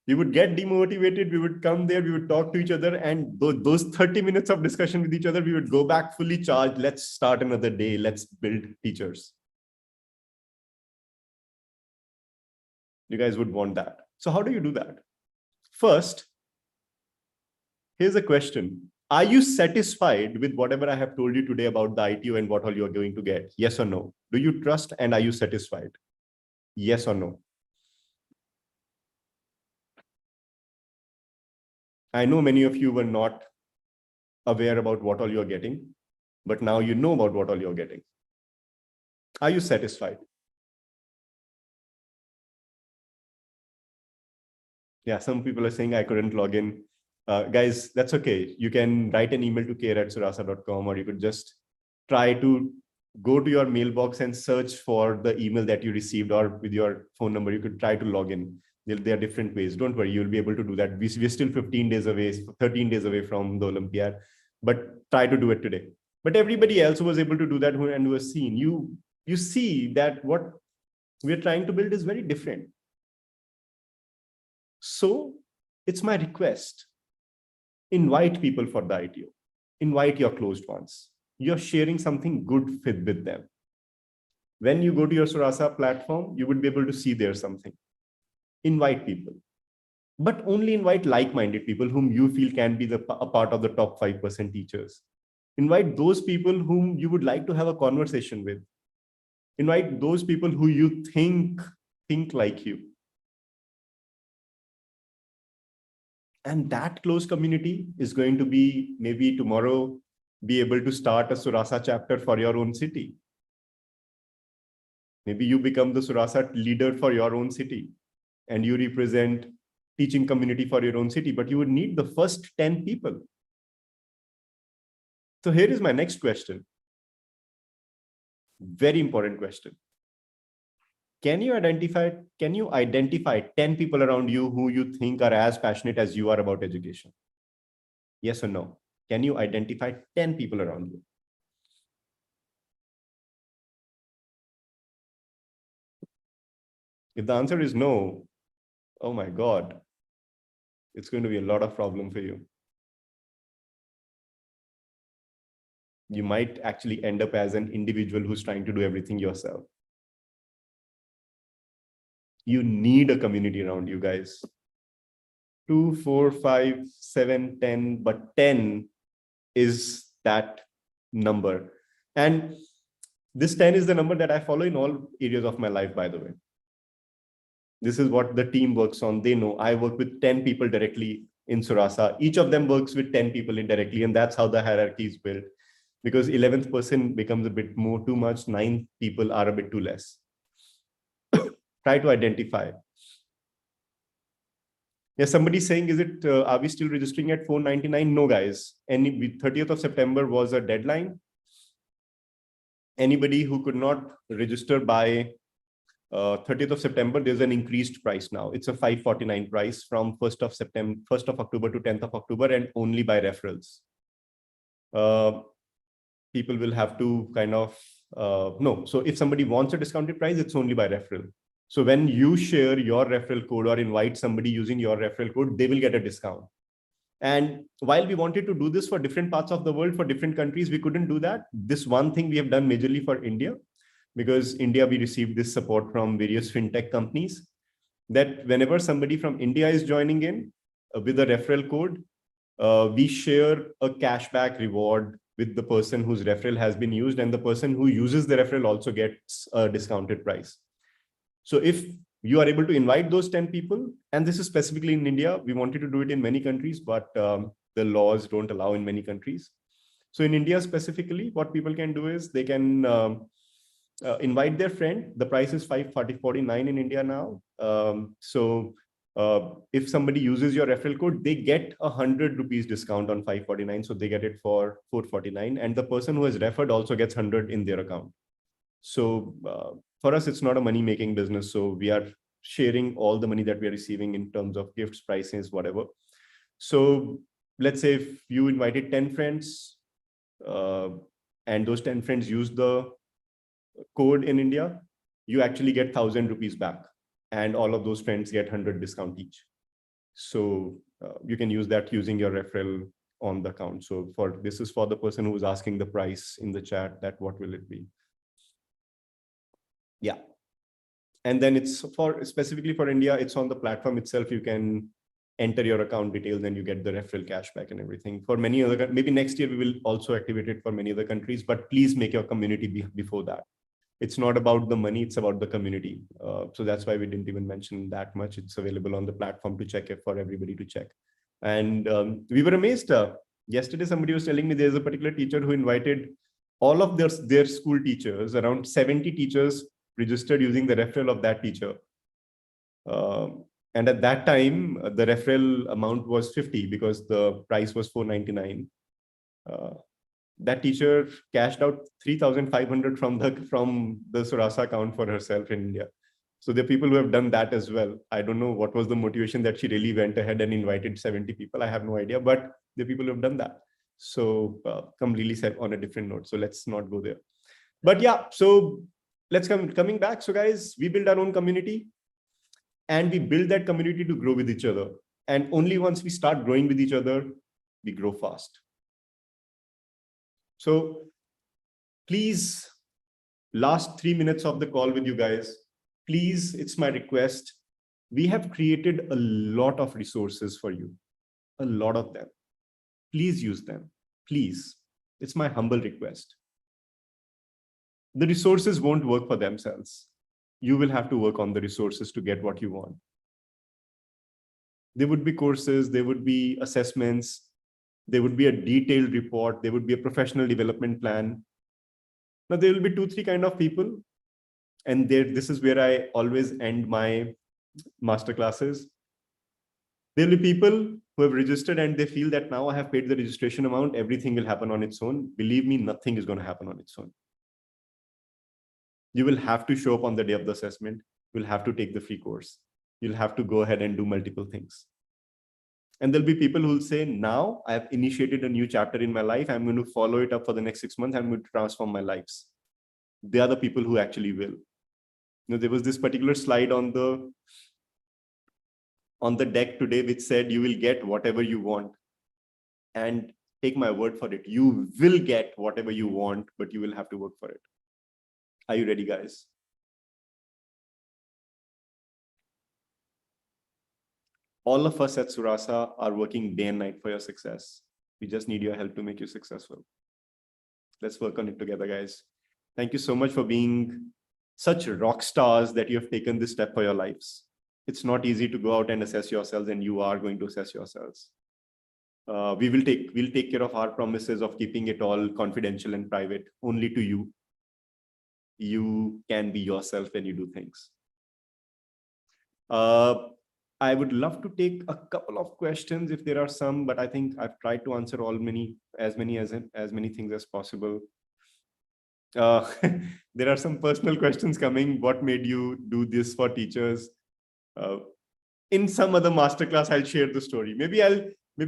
We would get demotivated. We would come there, we would talk to each other, and those 30 minutes of discussion with each other, we would go back fully charged. Let's start another day. Let's build teachers. You guys would want that. So how do you do that? First, here's a question. Are you satisfied with whatever I have told you today about the ITO and what all you're going to get? Yes or no? Do you trust and are you satisfied? Yes or no? I know many of you were not aware about what all you're getting, but now you know about what all you're getting. Are you satisfied? Yeah, some people are saying I couldn't log in. Guys, that's okay. You can write an email to care@suraasa.com, or you could just try to go to your mailbox and search for the email that you received, or with your phone number, you could try to log in. There are different ways. Don't worry, you'll be able to do that. We're still 15 days away, 13 days away from the Olympiad, but try to do it today. But everybody else who was able to do that and who has seen, you see that what we're trying to build is very different. So it's my request. Invite people for the ITO. Invite your closed ones. You're sharing something good with them. When you go to your Suraasa platform, you would be able to see there something. Invite people, but only invite like-minded people whom you feel can be a part of the top 5% teachers. Invite those people whom you would like to have a conversation with. Invite those people who you think like you. And that close community is going to be maybe tomorrow be able to start a Suraasa chapter for your own city. Maybe you become the Suraasa leader for your own city and you represent teaching community for your own city, but you would need the first 10 people. So here is my next question. Very important question. Can you identify 10 people around you who you think are as passionate as you are about education? Yes or no? Can you identify 10 people around you? If the answer is no, oh my God, it's going to be a lot of problem for you. You might actually end up as an individual who's trying to do everything yourself. You need a community around you, guys. 2, 4, 5, 7, 10, but 10 is that number. And this 10 is the number that I follow in all areas of my life, by the way. This is what the team works on. They know I work with 10 people directly in Suraasa. Each of them works with 10 people indirectly, and that's how the hierarchy is built. Because 11th person becomes a bit more too much, 9 people are a bit too less. Try to identify. Yeah, somebody's saying, is it, are we still registering at 499? No, guys. 30th of September was a deadline. Anybody who could not register by 30th of September, there's an increased price now. It's a 549 price from 1st of October to 10th of October, and only by referrals. People will have to kind of, no. So if somebody wants a discounted price, it's only by referral. So when you share your referral code or invite somebody using your referral code, they will get a discount. And while we wanted to do this for different parts of the world, for different countries, we couldn't do that. This one thing we have done majorly for India, because India, we received this support from various fintech companies, that whenever somebody from India is joining in with a referral code, we share a cashback reward with the person whose referral has been used, and the person who uses the referral also gets a discounted price. So if you are able to invite those 10 people, and this is specifically in India, we wanted to do it in many countries, but the laws don't allow in many countries. So in India specifically, what people can do is they can invite their friend. The price is 549 in India now. If somebody uses your referral code, they get 100 rupees discount on 549. So they get it for 449. And the person who has referred also gets 100 in their account. So for us, it's not a money-making business. So we are sharing all the money that we are receiving in terms of gifts, prices, whatever. So let's say if you invited 10 friends and those 10 friends use the code in India, you actually get 1,000 rupees back. And all of those friends get 100 discount each. So you can use that using your referral on the account. So this is for the person who was asking the price in the chat, that what will it be? Yeah. And then it's specifically for India, it's on the platform itself. You can enter your account details and you get the referral cashback and everything. For many other, maybe next year we will also activate it for many other countries, but please make your community before that. It's not about the money, it's about the community. So that's why we didn't even mention that much. It's available on the platform to check it for everybody to check. And we were amazed. Yesterday, somebody was telling me there's a particular teacher who invited all of their school teachers, around 70 teachers registered using the referral of that teacher. And at that time, the referral amount was 50 because the price was 499. That teacher cashed out 3,500 from the Suraasa account for herself in India. So there are people who have done that as well. I don't know what was the motivation that she really went ahead and invited 70 people. I have no idea, but the people who have done that. So completely set on a different note. So let's not go there. But yeah, so let's coming back. So guys, we build our own community and we build that community to grow with each other. And only once we start growing with each other, we grow fast. So please, last 3 minutes of the call with you guys, please, it's my request. We have created a lot of resources for you, a lot of them. Please use them, please. It's my humble request. The resources won't work for themselves. You will have to work on the resources to get what you want. There would be courses, there would be assessments, there would be a detailed report, there would be a professional development plan. Now, there will be 2-3 kind of people. And this is where I always end my masterclasses. There will be people who have registered and they feel that now I have paid the registration amount, everything will happen on its own. Believe me, nothing is going to happen on its own. You will have to show up on the day of the assessment. You'll have to take the free course. You'll have to go ahead and do multiple things. And there'll be people who will say, now I have initiated a new chapter in my life. I'm going to follow it up for the next 6 months. I'm going to transform my lives. They are the people who actually will. There was this particular slide on the deck today, which said you will get whatever you want. And take my word for it. You will get whatever you want, but you will have to work for it. Are you ready, guys? All of us at Suraasa are working day and night for your success. We just need your help to make you successful. Let's work on it together, guys. Thank you so much for being such rock stars that you have taken this step for your lives. It's not easy to go out and assess yourselves, and you are going to assess yourselves. We'll take care of our promises of keeping it all confidential and private, only to you. You can be yourself when you do things. I would love to take a couple of questions if there are some, but I think I've tried to answer as many things as possible. There are some personal questions coming. What made you do this for teachers? In some other masterclass, I'll share the story. Maybe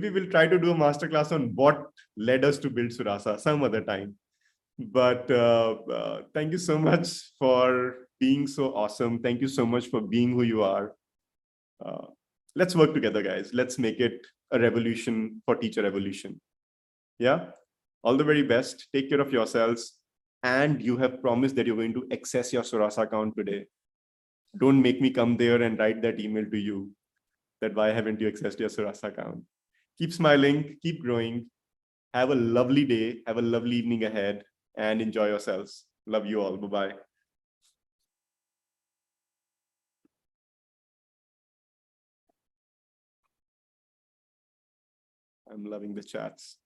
we'll try to do a masterclass on what led us to build Suraasa some other time. But thank you so much for being so awesome. Thank you so much for being who you are. Let's work together, guys. Let's make it a revolution for teacher evolution. Yeah. All the very best. Take care of yourselves. And you have promised that you're going to access your Suraasa account today. Don't make me come there and write that email to you that why haven't you accessed your Suraasa account? Keep smiling, keep growing. Have a lovely day. Have a lovely evening ahead and enjoy yourselves. Love you all. Bye-bye. I'm loving the chats.